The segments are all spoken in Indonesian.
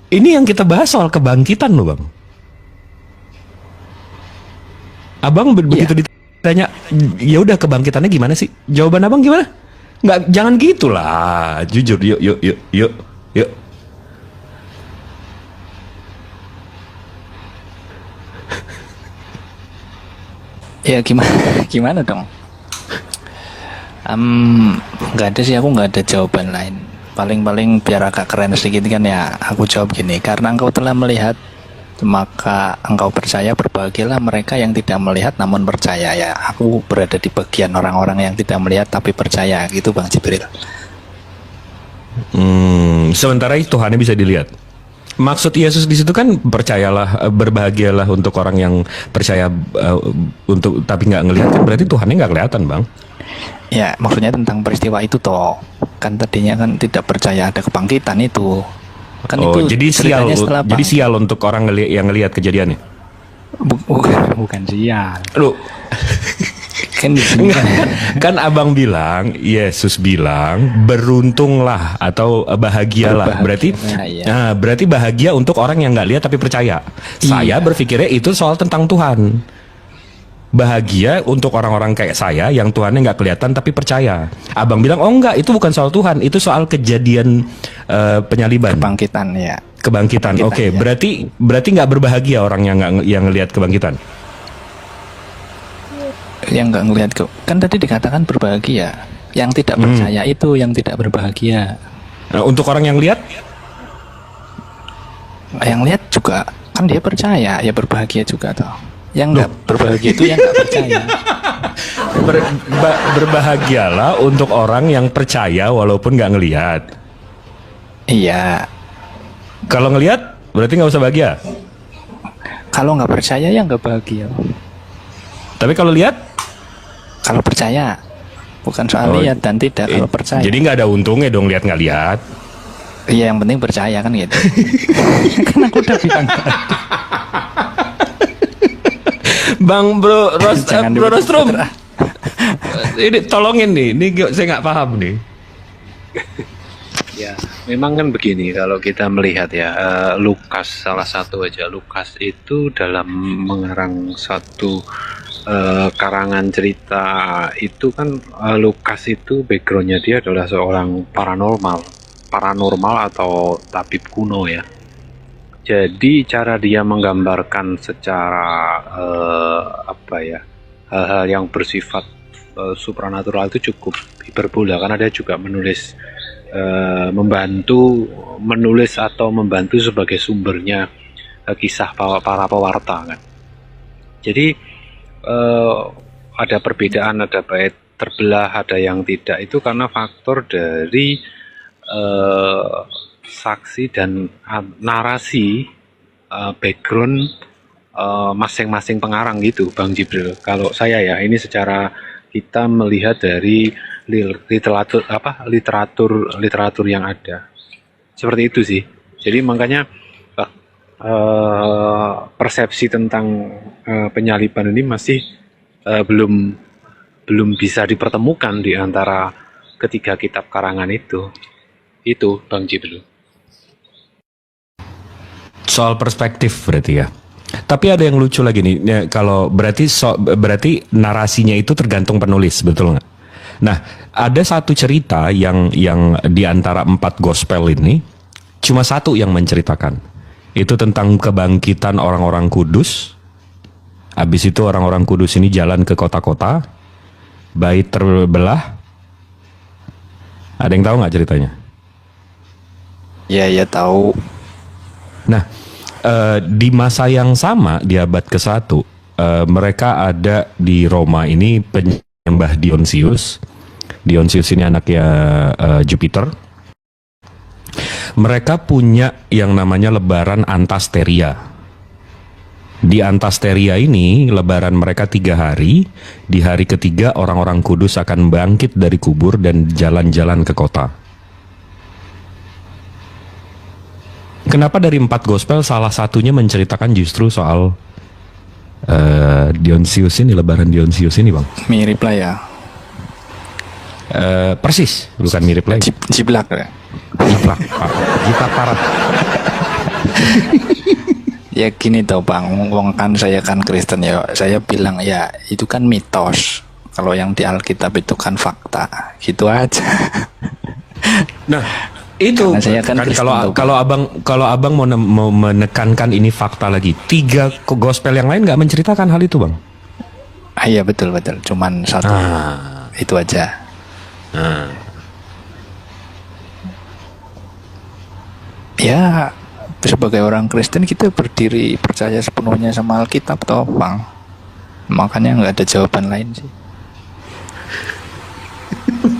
Ini yang kita bahas soal kebangkitan loh bang. Abang begitu ditanya, ya udah kebangkitannya gimana sih? Jawaban abang gimana? Nggak, jangan gitulah. Jujur, yuk, yuk, yuk, yuk, yuk. Ya gimana gimana dong? Nggak ada sih, aku nggak ada jawaban lain. Paling biar agak keren sedikit kan ya, aku jawab gini. Karena engkau telah melihat, maka engkau percaya. Berbahagialah mereka yang tidak melihat namun percaya. Ya, aku berada di bagian orang-orang yang tidak melihat tapi percaya, gitu Bang Jibril. Sementara itu Tuhannya bisa dilihat. Maksud Yesus di situ kan percayalah, berbahagialah untuk orang yang percaya, untuk tapi nggak ngelihat, kan berarti Tuhannya nggak kelihatan bang. Ya, maksudnya tentang peristiwa itu toh. Kan tadinya kan tidak percaya ada kebangkitan itu. Kan Oh, itu jadi sial, ceritanya setelah jadi sial untuk orang yang ngelihat kejadiannya. bukan sial. Lu Kan di sini kan abang bilang, Yesus bilang beruntunglah atau bahagialah. Berarti, ya. nah, berarti bahagia untuk orang yang nggak lihat tapi percaya. Saya berpikirnya itu soal tentang Tuhan. Bahagia untuk orang-orang kayak saya yang Tuhannya nggak kelihatan tapi percaya. Abang bilang, oh enggak, itu bukan soal Tuhan, itu soal kejadian penyaliban. Kebangkitan ya. Kebangkitan. Oke, ya. berarti nggak berbahagia orang yang ngelihat kebangkitan. Yang nggak ngelihat kan tadi dikatakan berbahagia. Yang tidak percaya itu yang tidak berbahagia. Nah, untuk orang yang lihat, lihat juga kan dia percaya, ya berbahagia juga toh. Yang nggak berbahagia itu yang nggak percaya. Berbahagialah untuk orang yang percaya walaupun nggak ngelihat. Iya. Kalau ngelihat berarti nggak usah bahagia. Kalau nggak percaya ya nggak bahagia. Tapi kalau lihat, kalau percaya, bukan soal lihat dan tidak. Kalau percaya. Jadi nggak ada untungnya dong lihat nggak lihat. Iya, yang penting percaya kan gitu. Kan aku udah bilang tadi. Bang Bro Rostrum, ini tolongin nih, ini saya nggak paham nih. Ya, memang kan begini kalau kita melihat ya, Lukas salah satu aja, Lukas itu dalam mengarang satu karangan cerita itu kan, Lukas itu backgroundnya dia adalah seorang paranormal atau tabib kuno ya. Jadi cara dia menggambarkan secara apa ya, hal-hal yang bersifat supranatural itu cukup hiperbola, karena dia juga menulis atau membantu sebagai sumbernya kisah para pewarta kan. Jadi ada perbedaan, ada bait terbelah, ada yang tidak, itu karena faktor dari saksi dan narasi, background masing-masing pengarang gitu Bang Jibril. Kalau saya ya, ini secara kita melihat dari literatur yang ada seperti itu sih. Jadi makanya persepsi tentang penyaliban ini masih belum bisa dipertemukan di antara ketiga kitab karangan itu Bang Jibril. Soal perspektif berarti ya. Tapi ada yang lucu lagi nih, ya, kalau berarti narasinya itu tergantung penulis, betul nggak? Nah, ada satu cerita yang di antara 4 gospel ini cuma satu yang menceritakan. Itu tentang kebangkitan orang-orang kudus. Habis itu orang-orang kudus ini jalan ke kota-kota, bait terbelah. Ada yang tahu nggak ceritanya? Ya tahu. Nah, di masa yang sama di abad ke-1, mereka ada di Roma ini penyembah Dionysius. Dionysius ini anaknya Jupiter. Mereka punya yang namanya lebaran Antasteria. Di Antasteria ini lebaran mereka 3 hari. Di hari ketiga orang-orang kudus akan bangkit dari kubur dan jalan-jalan ke kota. Kenapa dari 4 gospel salah satunya menceritakan justru soal Dionysius ini, lebaran Dionysius ini, Bang? Mirip lah ya. Persis, bukan mirip lagi. Jiplak ya. Jiplak parah. Ya gini toh Bang, wong kan saya kan Kristen ya, saya bilang ya itu kan mitos. Kalau yang di Alkitab itu kan fakta, gitu aja. Nah, itu Karena saya kan kan Kristen tuh, kalau abang mau menekankan ini fakta lagi, 3 gospel yang lain nggak menceritakan hal itu, Bang. Iya betul, cuman satu itu aja. Ya sebagai orang Kristen kita berdiri percaya sepenuhnya sama Alkitab toh Bang. Makanya nggak ada jawaban lain sih.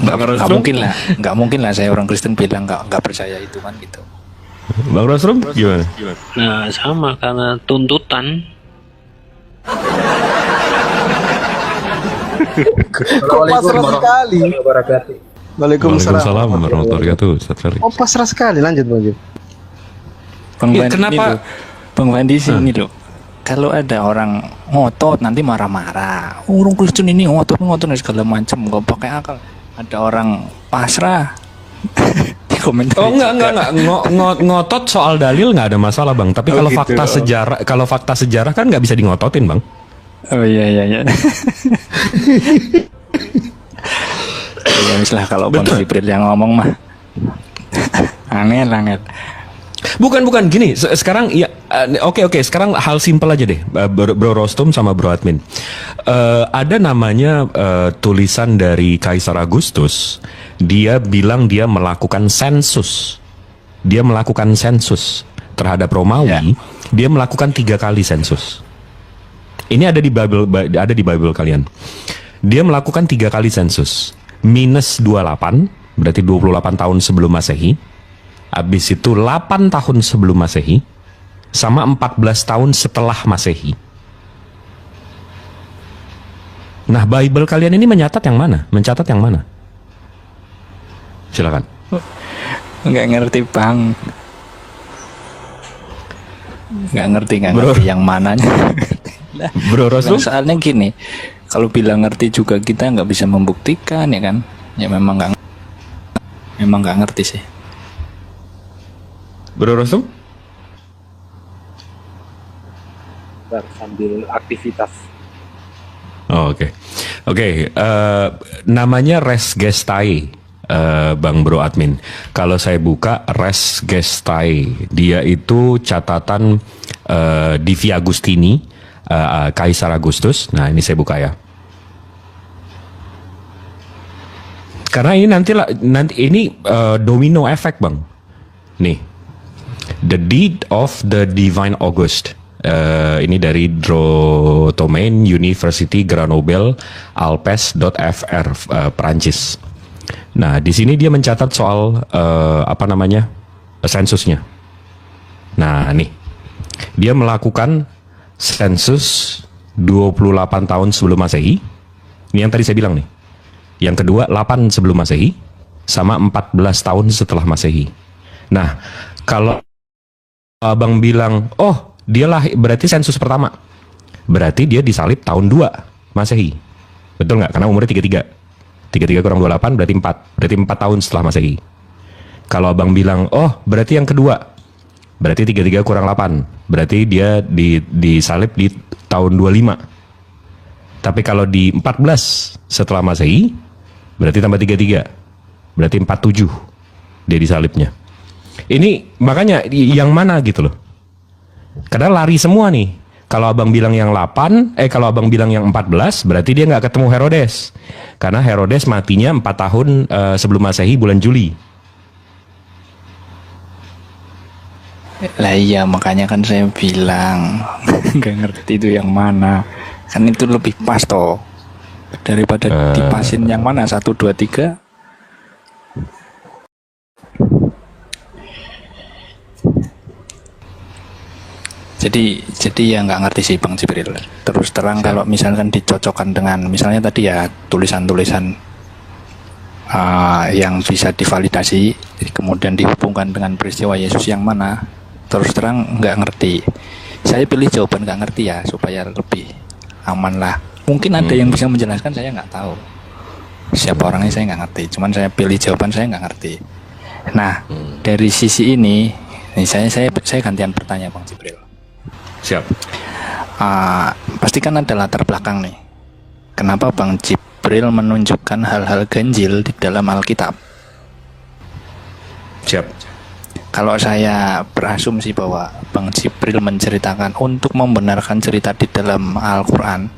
Nggak mungkin lah saya orang Kristen bilang nggak percaya itu kan gitu. Bang Rosrum gimana? Nah, sama karena tuntutan. Kok pasrah sekali. Waalaikumsalam warahmatullahi wabarakatuh. Ustaz Ferry. Oh pasrah sekali, lanjut Bang Jim. Bang Ya, Fandi kenapa? ini loh, Bang Fandi sini loh. Kalau ada orang ngotot nanti marah-marah. Orang Kristen ini ngotot segala macam, nggak pakai akal. Ada orang pasrah. Di komentar. Oh enggak. Ngotot soal dalil nggak ada masalah, Bang. Tapi kalau gitu. fakta sejarah kan nggak bisa di ngototin, Bang. Oh iya. Ya misalnya kalau Bang Jibril yang ngomong mah angel. Bukan gini. Sekarang ya oke. Sekarang hal simpel aja deh, Bro Rostum sama Bro Admin. Ada namanya tulisan dari Kaisar Agustus. Dia bilang dia melakukan sensus. Dia melakukan sensus terhadap Romawi. Ya. Dia melakukan 3 kali sensus. Ini ada di Bible kalian. Dia melakukan 3 kali sensus. Minus 28, berarti 28 tahun sebelum Masehi. Habis itu 8 tahun sebelum Masehi, sama 14 tahun setelah Masehi. Nah, Bible kalian ini mencatat yang mana? Silakan. Nggak ngerti Bang. Nggak ngerti yang mananya. Bro Rostum? Soalnya gini, kalau bilang ngerti juga kita nggak bisa membuktikan ya kan? Ya memang nggak ngerti sih. Bro Rostum? Sambil aktivitas. Oh, Oke. Namanya res gestai, Bang Bro Admin. Kalau saya buka res gestai, dia itu catatan Divi Agustini, Kaisar Agustus. Nah, ini saya buka ya. Karena ini nanti ini domino effect, Bang. Nih. The Deed of the Divine August. Ini dari Drotomaine University Grenoble Alpes.fr, Perancis. Nah, di sini dia mencatat soal sensusnya. Nah, nih. Dia melakukan sensus 28 tahun sebelum Masehi. Ini yang tadi saya bilang nih. Yang kedua 8 sebelum Masehi sama 14 tahun setelah Masehi. Nah, kalau Abang bilang, "Oh, dia berarti sensus pertama." Berarti dia disalib tahun 2 Masehi. Betul nggak? Karena umurnya 33. 33 kurang 28 berarti 4. Berarti 4 tahun setelah Masehi. Kalau Abang bilang, "Oh, berarti yang kedua." Berarti 33 kurang 8. Berarti dia disalib di tahun 25. Tapi kalau di 14 setelah Masehi, berarti tambah 33. Berarti 47 dia disalibnya. Ini makanya yang mana gitu loh. Karena lari semua nih. Kalau Abang bilang yang 8, kalau Abang bilang yang 14, berarti dia nggak ketemu Herodes. Karena Herodes matinya 4 tahun sebelum Masehi bulan Juli. Lah iya, makanya kan saya bilang nggak ngerti itu yang mana. Kan itu lebih pas toh daripada dipasin yang mana 1, 2, 3. Jadi ya nggak ngerti sih Bang Jibril. Terus terang kalau misalkan dicocokkan dengan misalnya tadi ya tulisan-tulisan yang bisa divalidasi, kemudian dihubungkan dengan peristiwa Yesus yang mana, terus terang nggak ngerti. Saya pilih jawaban nggak ngerti ya supaya lebih aman lah. Mungkin ada yang bisa menjelaskan, saya nggak tahu siapa orangnya, saya nggak ngerti. Cuman saya pilih jawaban saya nggak ngerti. Nah dari sisi ini Ini saya gantian bertanya Bang Jibril. Siap. Pasti kan ada latar belakang nih. Kenapa Bang Jibril menunjukkan hal-hal ganjil di dalam Alkitab? Siap. Kalau saya berasumsi bahwa Bang Jibril menceritakan untuk membenarkan cerita di dalam Al-Quran,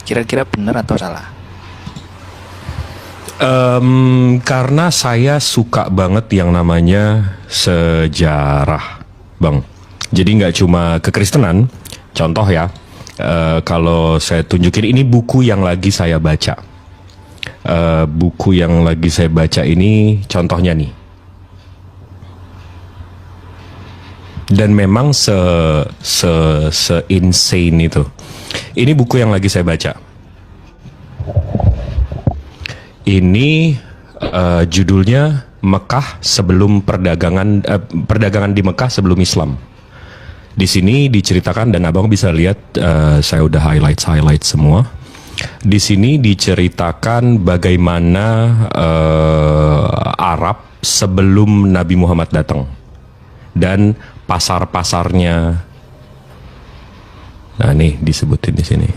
kira-kira benar atau salah? Karena saya suka banget yang namanya sejarah, Bang. Jadi nggak cuma kekristenan. Contoh ya, kalau saya tunjukin ini buku yang lagi saya baca. Buku yang lagi saya baca ini contohnya nih. Dan memang se-insane itu. Ini buku yang lagi saya baca. Ini judulnya Mekah sebelum perdagangan di Mekah sebelum Islam. Di sini diceritakan dan abang bisa lihat saya udah highlight semua. Di sini diceritakan bagaimana Arab sebelum Nabi Muhammad datang dan pasar-pasarnya. Nah, nih disebutin di sini.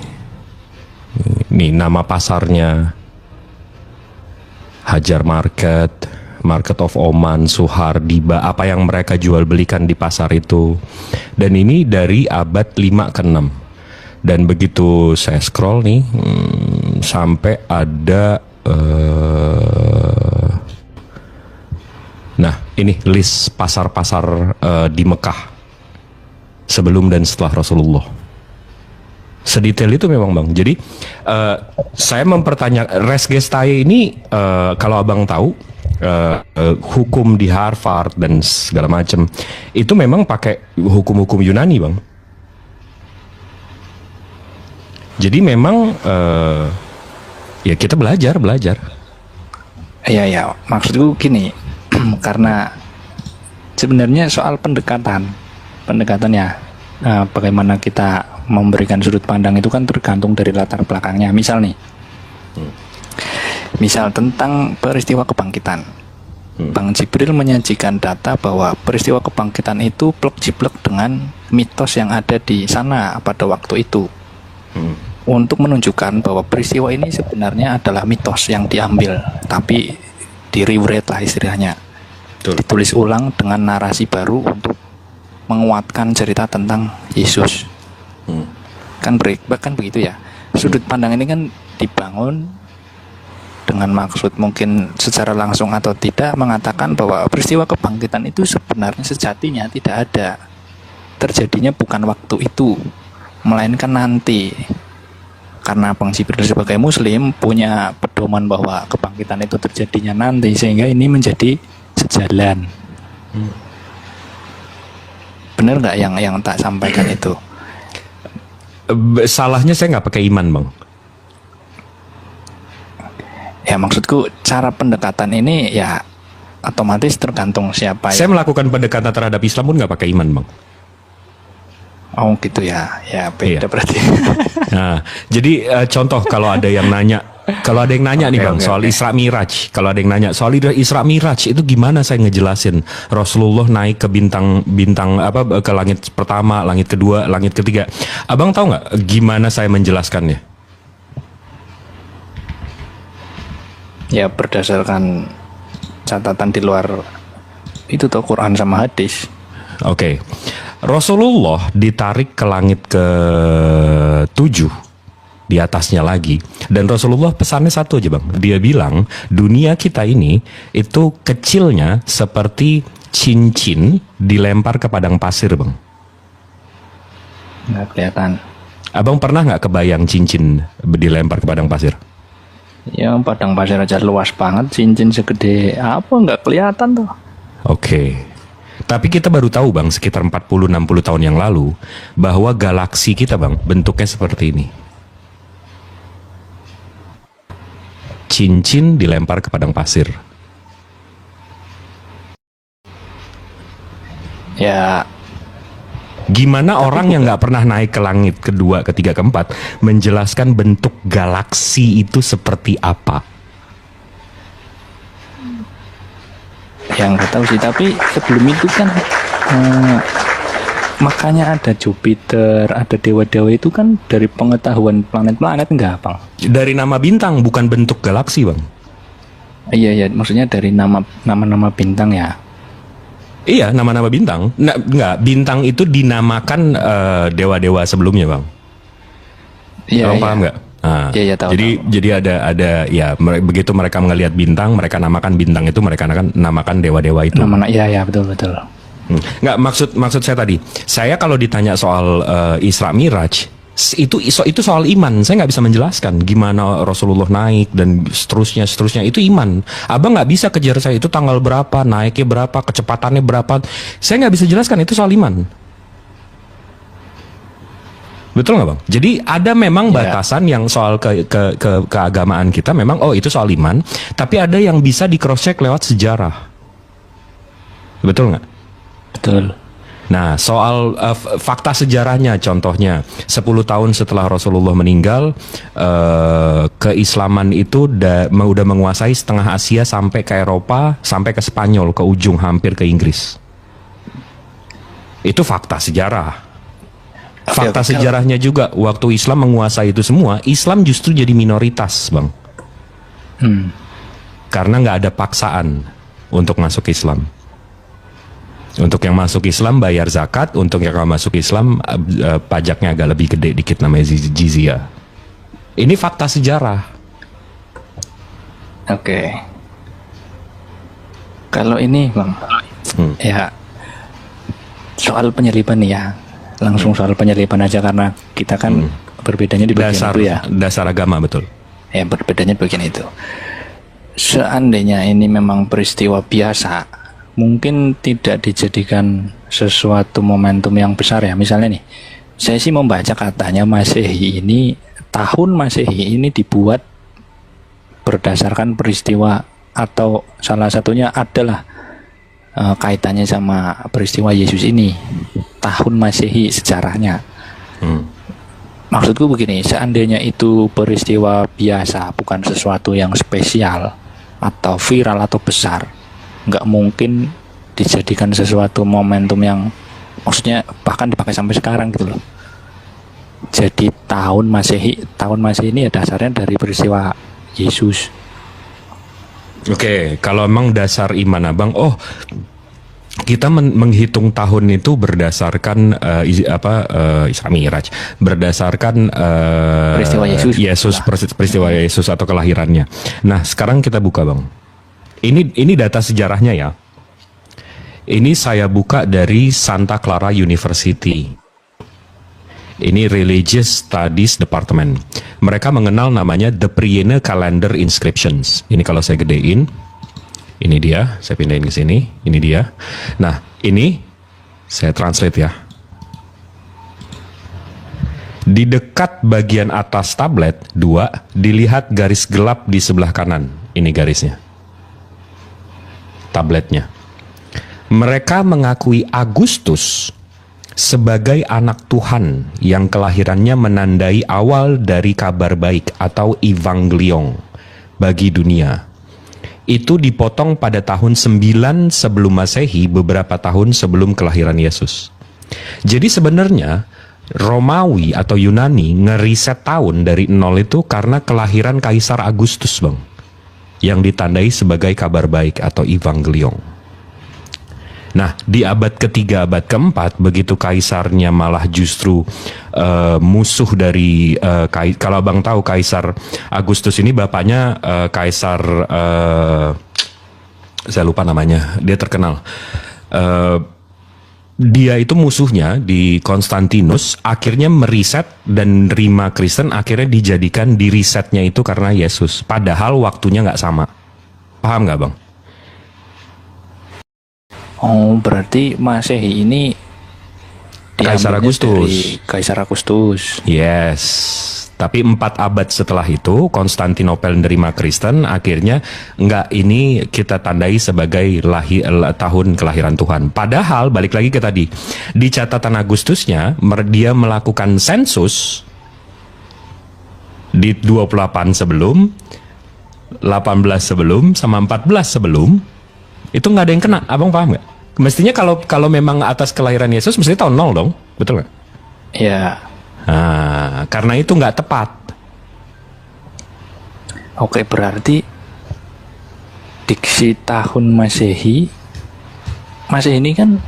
Nih nama pasarnya. Hajar Market, Market of Oman, Suhar, Diba, apa yang mereka jual belikan di pasar itu. Dan ini dari abad 5 ke 6. Dan begitu saya scroll nih, sampai ada nah, ini list pasar-pasar di Mekah sebelum dan setelah Rasulullah. Sedetail itu memang Bang. Jadi saya mempertanyakan res gestae ini kalau abang tahu hukum di Harvard dan segala macam itu memang pakai hukum-hukum Yunani Bang. Jadi memang ya kita belajar. Ya, maksudku gini, karena sebenarnya soal pendekatannya, bagaimana kita memberikan sudut pandang itu kan tergantung dari latar belakangnya. Misal nih, misal tentang peristiwa kebangkitan, Bang Jibril menyajikan data bahwa peristiwa kebangkitan itu plek-jiplek dengan mitos yang ada di sana pada waktu itu, untuk menunjukkan bahwa peristiwa ini sebenarnya adalah mitos yang diambil, tapi di-rewrite lah istilahnya. Betul. Ditulis ulang dengan narasi baru untuk menguatkan cerita tentang Yesus. Kan begitu ya. Sudut pandang ini kan dibangun dengan maksud mungkin secara langsung atau tidak mengatakan bahwa peristiwa kebangkitan itu sebenarnya sejatinya tidak ada. Terjadinya bukan waktu itu, melainkan nanti. Karena Bang Jibril sebagai muslim punya pedoman bahwa kebangkitan itu terjadinya nanti, sehingga ini menjadi sejalan. Benar nggak yang tak sampaikan itu? Salahnya saya nggak pakai iman Bang. Ya maksudku cara pendekatan ini ya otomatis tergantung siapa. Saya melakukan pendekatan terhadap Islam pun nggak pakai iman Bang. Oh gitu ya, ya beda Iya. berarti. Nah, jadi contoh kalau ada yang nanya nih Bang soal Isra Miraj, kalau ada yang nanya soal Isra Miraj itu gimana saya ngejelasin Rasulullah naik ke bintang apa ke langit pertama, langit kedua, langit ketiga. Abang tahu nggak gimana saya menjelaskannya? Ya berdasarkan catatan di luar itu tuh Quran sama hadis. Oke. Rasulullah ditarik ke langit ke-7 di atasnya lagi, dan Rasulullah pesannya satu aja Bang. Dia bilang dunia kita ini itu kecilnya seperti cincin dilempar ke padang pasir Bang. Nggak kelihatan. Abang pernah nggak kebayang cincin dilempar ke padang pasir? Ya padang pasir aja luas banget, cincin segede apa nggak kelihatan tuh. Oke. Tapi kita baru tahu Bang sekitar 40-60 tahun yang lalu bahwa galaksi kita Bang bentuknya seperti ini. Cincin dilempar ke padang pasir. Ya Gimana orang yang nggak pernah naik ke langit kedua, ketiga, keempat menjelaskan bentuk galaksi itu seperti apa? yang nggak tahu sih, tapi sebelum itu kan Hmm, makanya ada Jupiter, ada dewa-dewa itu kan dari pengetahuan planet-planet enggak, Bang? Dari nama bintang, bukan bentuk galaksi, Bang. Iya, maksudnya dari nama-nama bintang ya. Iya, nama-nama bintang. Nah, enggak, bintang itu dinamakan dewa-dewa sebelumnya, Bang. Iya, Abang paham nggak? Nah, Iya, tahu. jadi ada ya begitu mereka melihat bintang, mereka namakan bintang itu, mereka namakan dewa-dewa itu. Iya, betul. Nggak, maksud saya tadi, saya kalau ditanya soal Isra Miraj, itu soal iman. Saya nggak bisa menjelaskan gimana Rasulullah naik dan seterusnya itu iman. Abang nggak bisa kejar saya itu tanggal berapa, naiknya berapa, kecepatannya berapa. Saya nggak bisa jelaskan, itu soal iman. Betul nggak, Bang? Jadi ada memang batasan yang soal keagamaan kita memang, oh itu soal iman, tapi ada yang bisa di cross check lewat sejarah. Betul nggak? Betul. Nah, soal fakta sejarahnya, contohnya 10 tahun setelah Rasulullah meninggal, keislaman itu udah menguasai setengah Asia sampai ke Eropa, sampai ke Spanyol, ke ujung hampir ke Inggris. Itu fakta sejarah. Fakta sejarahnya juga, waktu Islam menguasai itu semua, Islam justru jadi minoritas, Bang. Karena nggak ada paksaan untuk masuk Islam. Untuk yang masuk Islam bayar zakat, untuk yang nggak masuk Islam pajaknya agak lebih gede dikit, namanya jizyah. Ini fakta sejarah. Oke. Kalau ini, Bang, ya soal penyelipan nih ya. Langsung soal penyelipan aja, karena kita kan berbedanya di bagian itu ya. Dasar agama, betul. Ya, berbedanya di bagian itu. Seandainya ini memang peristiwa biasa, mungkin tidak dijadikan sesuatu momentum yang besar ya. Misalnya nih, saya sih membaca katanya tahun Masehi ini dibuat berdasarkan peristiwa, atau salah satunya adalah kaitannya sama peristiwa Yesus ini, tahun Masehi sejarahnya. Maksudku begini, seandainya itu peristiwa biasa, bukan sesuatu yang spesial atau viral atau besar, nggak mungkin dijadikan sesuatu momentum yang maksudnya bahkan dipakai sampai sekarang gitu loh. Jadi tahun Masehi ini ya dasarnya dari peristiwa Yesus. Oke, kalau emang dasar iman Abang, kita menghitung tahun itu berdasarkan Isra Miraj, berdasarkan peristiwa Yesus. Peristiwa Yesus atau kelahirannya. Nah, sekarang kita buka, Bang. Ini data sejarahnya ya. Ini saya buka dari Santa Clara University. Ini Religious Studies Department. Mereka mengenal namanya The Priene Calendar Inscriptions. Ini kalau saya gedein, ini dia. Saya pindahin ke sini. Ini dia. Nah, ini saya translate ya. Di dekat bagian atas tablet 2, dilihat garis gelap di sebelah kanan. Ini garisnya. Tabletnya. Mereka mengakui Agustus sebagai anak Tuhan yang kelahirannya menandai awal dari kabar baik atau evangelion bagi dunia. Itu dipotong pada tahun 9 sebelum Masehi, beberapa tahun sebelum kelahiran Yesus. Jadi sebenarnya Romawi atau Yunani ngeriset tahun dari 0 itu karena kelahiran Kaisar Agustus, Bang, yang ditandai sebagai kabar baik atau evangelion. Nah, di abad ketiga, abad keempat, begitu kaisarnya malah justru musuh dari kalau Abang tahu Kaisar Agustus ini bapaknya Kaisar saya lupa namanya, dia terkenal. Dia itu musuhnya di Konstantinus, akhirnya meriset dan nerima Kristen, akhirnya dijadikan di risetnya itu karena Yesus. Padahal waktunya nggak sama. Paham nggak, Bang? Oh, berarti Masehi ini Kaisar Agustus. Kaisar Agustus. Yes. Tapi 4 abad setelah itu Konstantinopel menerima Kristen, akhirnya ini kita tandai sebagai tahun kelahiran Tuhan. Padahal balik lagi ke tadi, di catatan Agustusnya dia melakukan sensus di 28 sebelum, 18 sebelum, sama 14 sebelum. Itu nggak ada yang kena, Abang paham nggak? Mestinya kalau memang atas kelahiran Yesus mestinya tahun 0 dong, betul nggak? Ya, Nah, karena itu nggak tepat. oke, berarti diksi tahun Masehi ini kan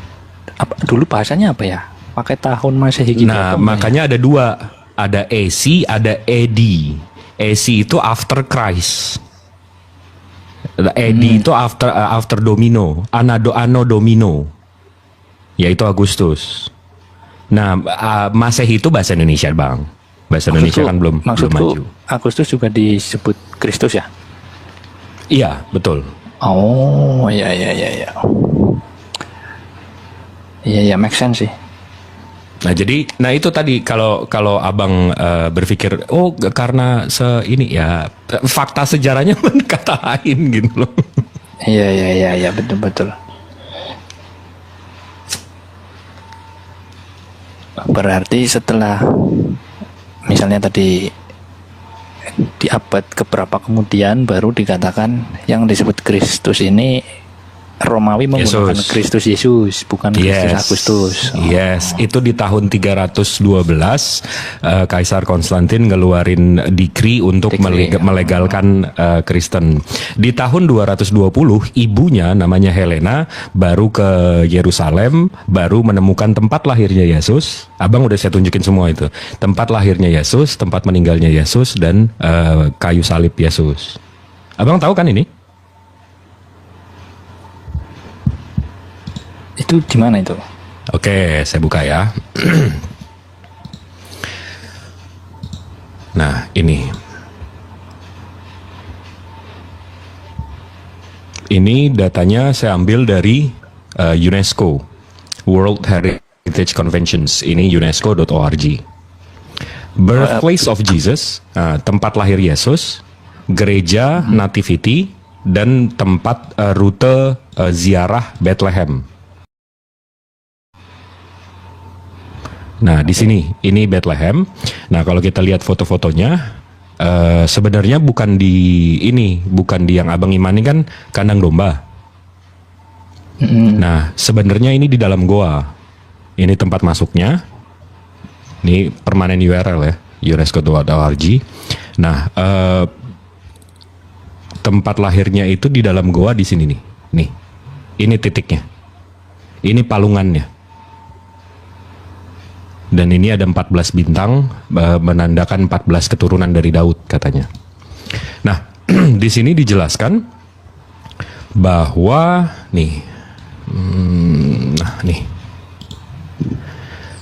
dulu bahasanya apa ya? Pakai tahun Masehi gitu. Nah, apa makanya ada dua, ada AC, ada AD. AC itu after Christ. AD itu after Domino, Anno Domino, yaitu Agustus. Nah, Masehi itu bahasa Indonesia, Bang. Bahasa Indonesia kan belum maju. Agustus juga disebut Kristus ya? Iya, betul. Oh, iya. Iya, make sense sih. Nah, jadi, itu tadi kalau abang berpikir, oh karena ini ya fakta sejarahnya kata lain gitu loh. Iya, betul. Berarti setelah misalnya tadi di abad keberapa kemudian baru dikatakan yang disebut Kristus ini Romawi menggunakan Yesus. Kristus Yesus, bukan Kristus Agustus. Yes, itu di tahun 312 Kaisar Konstantin ngeluarin dikri untuk melegalkan Kristen. Di tahun 220 ibunya namanya Helena baru ke Yerusalem, baru menemukan tempat lahirnya Yesus. Abang udah saya tunjukin semua itu. Tempat lahirnya Yesus, tempat meninggalnya Yesus, dan kayu salib Yesus. Abang tahu kan ini? Itu di mana itu? Oke, saya buka ya. Nah, ini. Ini datanya saya ambil dari UNESCO, World Heritage Conventions. Ini unesco.org. Birthplace of Jesus, tempat lahir Yesus, gereja Nativity, dan tempat rute ziarah Bethlehem. Nah, di sini ini Bethlehem. Nah, kalau kita lihat foto-fotonya, sebenarnya bukan di yang abang imani kan kandang domba. Nah, sebenarnya ini di dalam goa. Ini tempat masuknya. Ini permanen URL ya, unesco.org. Nah, tempat lahirnya itu di dalam goa di sini nih. Nih, ini titiknya. Ini palungannya. Dan ini ada 14 bintang, menandakan 14 keturunan dari Daud katanya. Nah, di sini dijelaskan bahwa nih,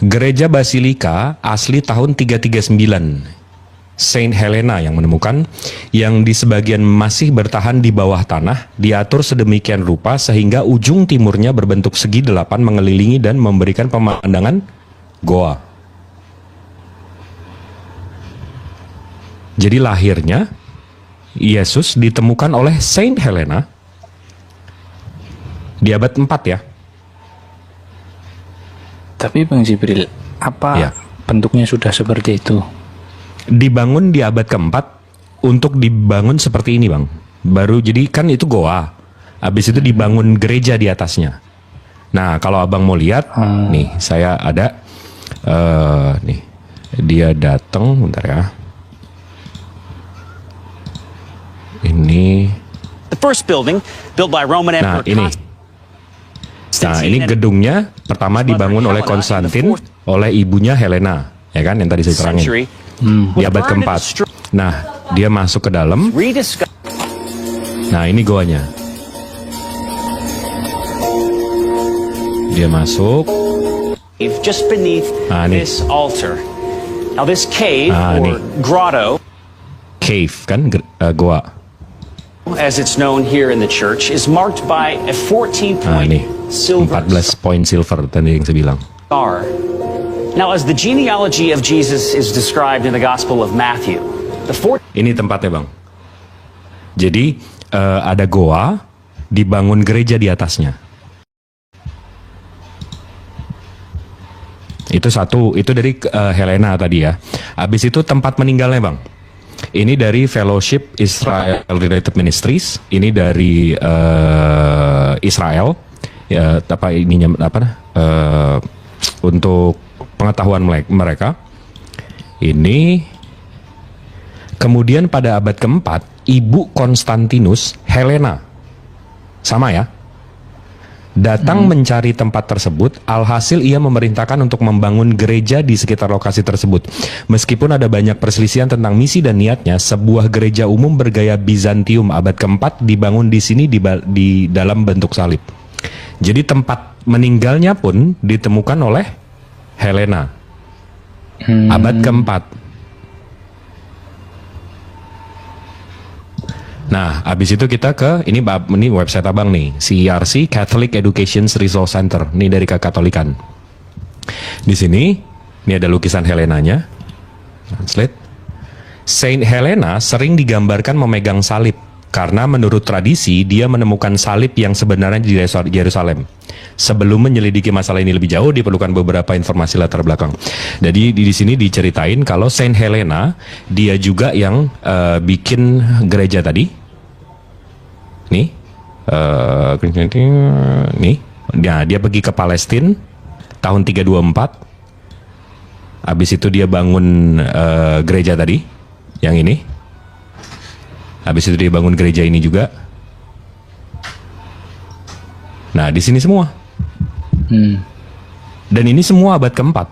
gereja Basilika asli tahun 339, Saint Helena yang menemukan, yang di sebagian masih bertahan di bawah tanah, diatur sedemikian rupa sehingga ujung timurnya berbentuk segi 8 mengelilingi dan memberikan pemandangan goa. Jadi lahirnya Yesus ditemukan oleh Saint Helena di abad 4 ya. Tapi Bang Jibril, apa bentuknya sudah seperti itu? Dibangun di abad keempat untuk dibangun seperti ini, Bang. Baru jadi kan itu goa. Habis itu dibangun gereja di atasnya. Nah, kalau abang mau lihat, nih saya ada nih dia datang, bentar ya. Ini. The first building built by Roman Nah, Emperor ini. Nah, ini gedungnya pertama dibangun oleh Konstantin oleh ibunya Helena, ya kan yang tadi saya terangin. Di abad keempat. Nah, dia masuk ke dalam. Nah, ini goanya. Dia masuk. Just beneath this altar. Now this cave or grotto, cave kan goa, as it's known here in the church, is marked by a 14-point silver 14 poin silver tadi yang saya bilang. star. Now, as the genealogy of Jesus is described in the Gospel of Matthew, ini tempatnya, Bang. Jadi ada goa, dibangun gereja di atasnya. Itu satu, itu dari Helena tadi ya. Habis itu tempat meninggalnya, Bang. Ini dari Fellowship Israel Related Ministries. Ini dari Israel. ya apa ininya untuk pengetahuan mereka ini. Kemudian pada abad keempat, ibu Konstantinus, Helena, sama ya, datang mencari tempat tersebut. Alhasil ia memerintahkan untuk membangun gereja di sekitar lokasi tersebut. Meskipun ada banyak perselisihan tentang misi dan niatnya, sebuah gereja umum bergaya Bizantium abad keempat dibangun di sini di dalam bentuk salib. Jadi tempat meninggalnya pun ditemukan oleh Helena, abad keempat. Nah, habis itu kita ke ini website abang nih, CERC Catholic Education Resource Center. Ini dari Kekatolikan. Di sini, ini ada lukisan Helenanya. Translate. Saint Helena sering digambarkan memegang salib karena menurut tradisi dia menemukan salib yang sebenarnya di Yerusalem. Sebelum menyelidiki masalah ini lebih jauh, diperlukan beberapa informasi latar belakang. Jadi di sini diceritain kalau Saint Helena dia juga yang bikin gereja tadi. Nih, nih, dia pergi ke Palestina tahun 324. Habis itu dia bangun gereja tadi, yang ini. Habis itu dia bangun gereja ini juga. Nah, di sini semua. Dan ini semua abad keempat.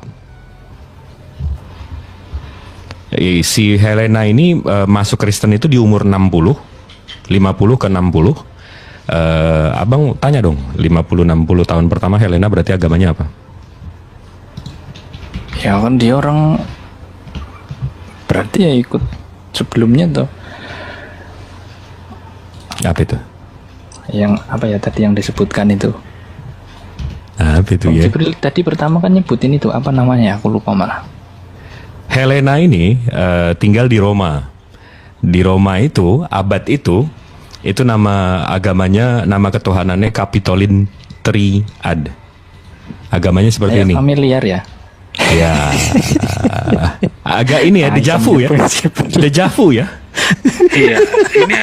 Si Helena ini masuk Kristen itu di umur 50 ke 60. Abang tanya dong, 50-60 tahun pertama Helena berarti agamanya apa? Ya kan dia orang berarti ya ikut sebelumnya tuh. Apa itu? Yang apa ya tadi yang disebutkan itu? Apa itu ya? Jibril tadi pertama kan nyebutin itu apa namanya? Aku lupa malah. Helena ini tinggal di Roma. Di Roma itu abad itu nama agamanya, nama ketuhanannya Capitolin Triad. Agamanya seperti ini. Familiar ya. Ya. Agak ini ya, dejavu ya. Dejavu ya. Iya, ini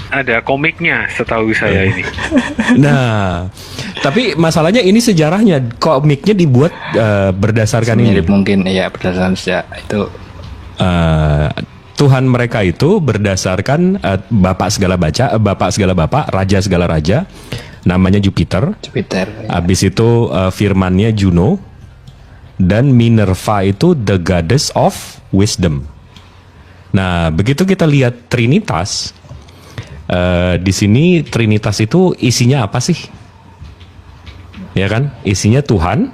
ada komiknya setahu saya ini. Nah, tapi masalahnya ini sejarahnya, komiknya dibuat berdasarkan ini. Mirip mungkin ya, berdasarkan sejak itu. Tuhan mereka itu berdasarkan bapak segala bapak, raja segala raja, namanya Jupiter. Ya. Habis itu firmannya Juno, dan Minerva itu the goddess of wisdom. Nah, begitu kita lihat Trinitas, di sini Trinitas itu isinya apa sih? Ya kan, isinya Tuhan.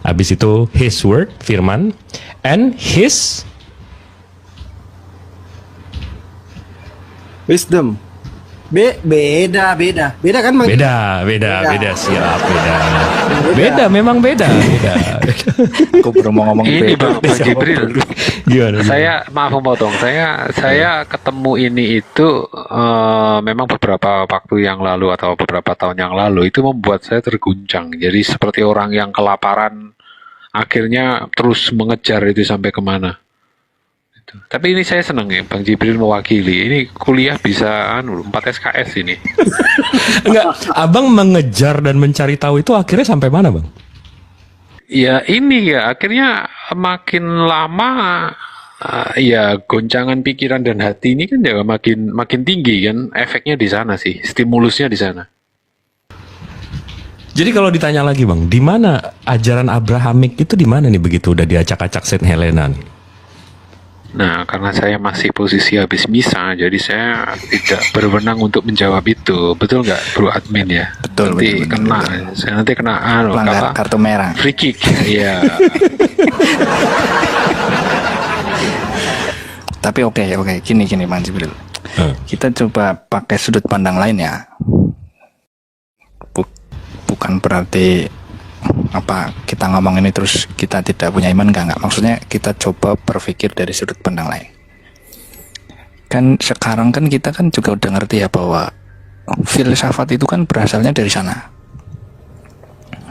Habis itu His word, firman, and His Wisdom. Beda kan Bang? Beda, siap, beda, memang beda. Aku baru mau ngomong Ini Bang Jibril. Gimana? Saya maaf memotong. Saya ketemu ini itu memang beberapa waktu yang lalu atau beberapa tahun yang lalu, itu membuat saya terguncang. Jadi seperti orang yang kelaparan, akhirnya terus mengejar itu sampai kemana. Tapi ini saya senang ya, Bang Jibril mewakili. Ini kuliah bisa 4 SKS ini. Enggak, Abang mengejar dan mencari tahu itu akhirnya sampai mana, Bang? Ya ini ya, akhirnya makin lama ya goncangan pikiran dan hati ini kan ya makin tinggi kan, efeknya di sana sih, stimulusnya di sana. Jadi kalau ditanya lagi, Bang, di mana ajaran Abrahamik itu, di mana nih begitu udah diacak-acak Saint Helena nih? Nah, karena saya masih posisi habis misa, jadi saya tidak berwenang untuk menjawab itu. Betul nggak, Bro Admin ya? Betul. Saya nanti kena pelanggar kartu merah. Free kick, iya. Tapi oke, gini Bang Jibril. Kita coba pakai sudut pandang lain ya. Bukan berarti kita ngomong ini terus kita tidak punya iman, enggak. Maksudnya kita coba berpikir dari sudut pandang lain. Kan sekarang kan kita kan juga udah ngerti ya bahwa filsafat itu kan berasalnya dari sana.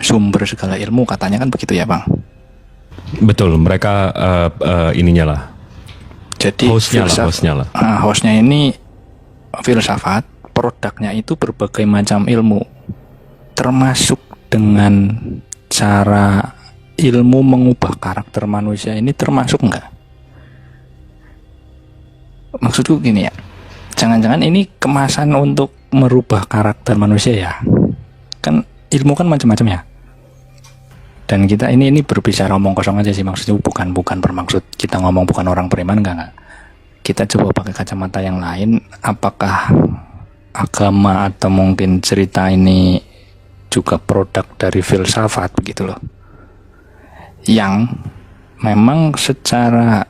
Sumber segala ilmu katanya kan begitu ya, Bang. Betul, mereka ininya lah. Jadi hostnya lah. Hostnya ini filsafat, produknya itu berbagai macam ilmu, termasuk dengan cara ilmu mengubah karakter manusia ini termasuk enggak? Maksudku gini ya, jangan-jangan ini kemasan untuk merubah karakter manusia ya? Kan ilmu kan macam-macam ya. Dan kita ini berbicara omong kosong aja sih, maksudnya bukan bermaksud kita ngomong bukan orang beriman, enggak. Kita coba pakai kacamata yang lain, apakah agama atau mungkin cerita ini juga produk dari filsafat begitu loh, yang memang secara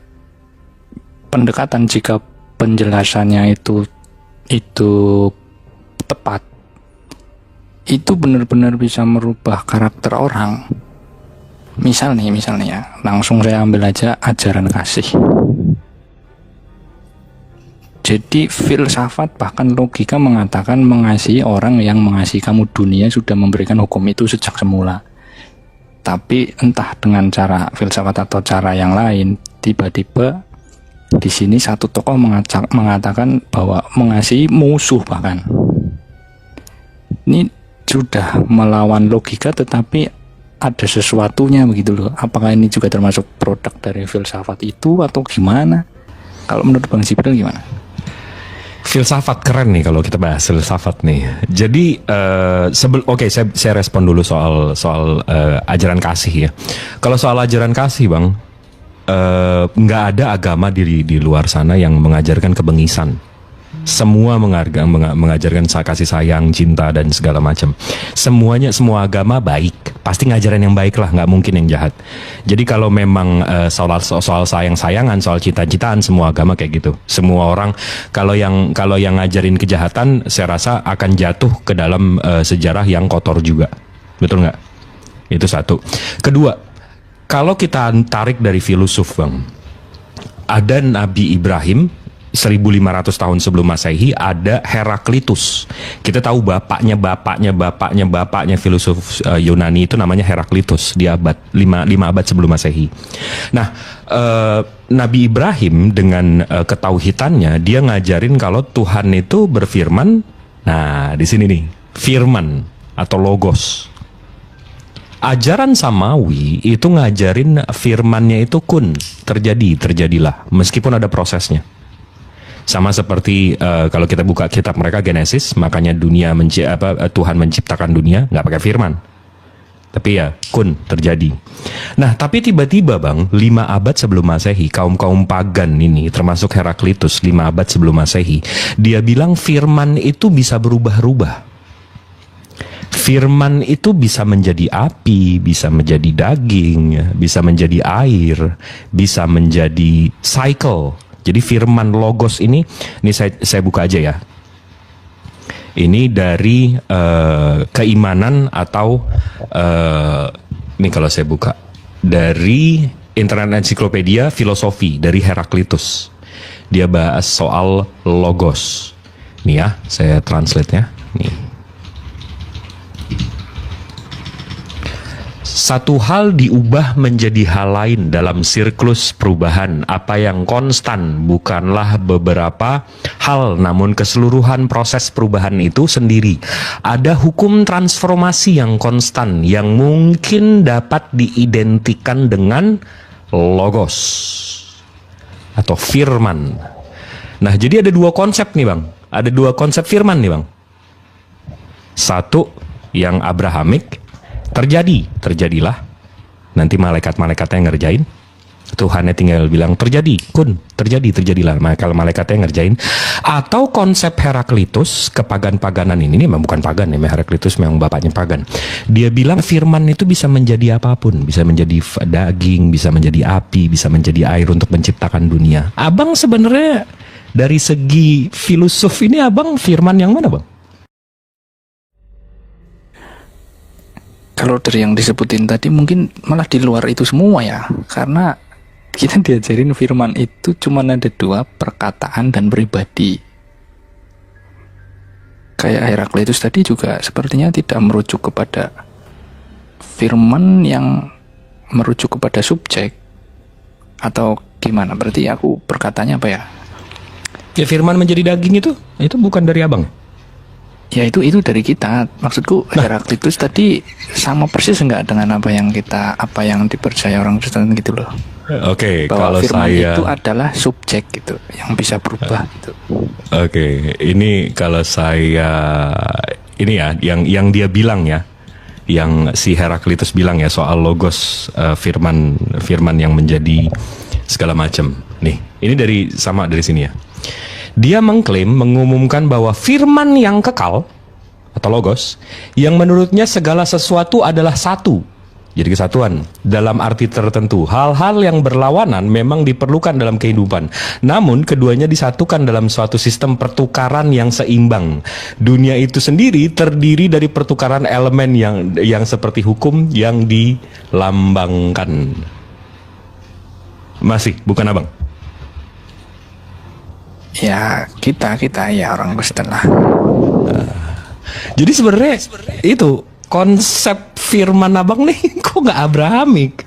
pendekatan jika penjelasannya itu tepat, itu benar-benar bisa merubah karakter orang. Misalnya ya, langsung saya ambil aja ajaran kasih. Jadi filsafat bahkan logika mengatakan mengasihi orang yang mengasihi kamu, dunia sudah memberikan hukum itu sejak semula. Tapi entah dengan cara filsafat atau cara yang lain, tiba-tiba di sini satu tokoh mengatakan bahwa mengasihi musuh bahkan. Ini sudah melawan logika, tetapi ada sesuatunya begitu loh. Apakah ini juga termasuk produk dari filsafat itu atau gimana? Kalau menurut Bang Jibril gimana? Filsafat keren nih kalau kita bahas filsafat nih. Jadi saya respon dulu soal ajaran kasih ya. Kalau soal ajaran kasih Bang, nggak ada agama di luar sana yang mengajarkan kebengisan. Semua mengajarkan kasih sayang, cinta dan segala macam. Semua agama baik, pasti ngajarin yang baik lah, nggak mungkin yang jahat. Jadi kalau memang soal sayang-sayangan, soal cita-citaan, semua agama kayak gitu. Semua orang kalau yang ngajarin kejahatan, saya rasa akan jatuh ke dalam sejarah yang kotor juga, betul nggak? Itu satu. Kedua, kalau kita tarik dari filosof Bang, ada Nabi Ibrahim 1500 tahun sebelum Masehi, ada Heraklitus. Kita tahu bapaknya filosof Yunani itu namanya Heraklitus di abad 5 abad sebelum Masehi. Nah, Nabi Ibrahim dengan ketauhidannya, dia ngajarin kalau Tuhan itu berfirman. Nah, di sini nih, firman atau logos. Ajaran Samawi itu ngajarin firmannya itu kun, terjadilah, meskipun ada prosesnya. Sama seperti kalau kita buka kitab mereka Genesis, makanya Tuhan menciptakan dunia nggak pakai firman, tapi ya kun, terjadi. Nah, tapi tiba-tiba Bang, 5 abad sebelum Masehi, kaum pagan ini termasuk Heraklitus 5 abad sebelum Masehi, dia bilang firman itu bisa berubah-ubah. Firman itu bisa menjadi api, bisa menjadi daging, bisa menjadi air, bisa menjadi cycle. Jadi firman logos ini saya buka aja ya. Ini dari keimanan atau ini kalau saya buka dari Internet Encyclopedia Filosofi dari Heraklitus. Dia bahas soal logos. Nih ya, saya translate ya. Nih. Satu hal diubah menjadi hal lain dalam siklus perubahan. Apa yang konstan bukanlah beberapa hal, namun keseluruhan proses perubahan itu sendiri. Ada hukum transformasi yang konstan yang mungkin dapat diidentikan dengan logos atau firman. Nah, jadi ada 2 konsep nih Bang. Ada 2 konsep firman nih Bang. Satu yang Abrahamik, terjadilah, nanti malaikat-malaikatnya yang ngerjain, Tuhannya tinggal bilang terjadi, kun, terjadilah, maka malaikatnya yang ngerjain. Atau konsep Heraklitus, kepagan-paganan ini memang bukan pagan ya, Heraklitus memang bapaknya pagan. Dia bilang firman itu bisa menjadi apapun, bisa menjadi daging, bisa menjadi api, bisa menjadi air untuk menciptakan dunia. Abang sebenarnya dari segi filosof ini abang firman yang mana Bang? Kalau dari yang disebutin tadi mungkin malah di luar itu semua ya, karena kita diajarin firman itu cuma ada 2, perkataan dan pribadi. Kayak Heraklitus tadi juga sepertinya tidak merujuk kepada firman yang merujuk kepada subjek, atau gimana? Berarti aku berkatanya apa ya? Ya firman menjadi daging itu bukan dari abang. Ya itu dari kita. Maksudku Heraklitus tadi sama persis enggak dengan apa yang dipercaya orang Kristen gitu loh. Oke, Bahwa kalau firman saya itu adalah subjek gitu, yang bisa berubah gitu. Oke, ini kalau saya ini ya yang dia bilang ya, yang si Heraklitus bilang ya soal logos, firman yang menjadi segala macam. Nih, ini dari sini ya. Dia mengumumkan bahwa firman yang kekal atau logos yang menurutnya segala sesuatu adalah satu. Jadi kesatuan dalam arti tertentu. Hal-hal yang berlawanan memang diperlukan dalam kehidupan. Namun keduanya disatukan dalam suatu sistem pertukaran yang seimbang. Dunia itu sendiri terdiri dari pertukaran elemen yang seperti hukum yang dilambangkan. Masih, bukan abang? Ya kita ya orang Kristen lah. Jadi sebenarnya itu konsep firman abang nih kok nggak Abrahamik?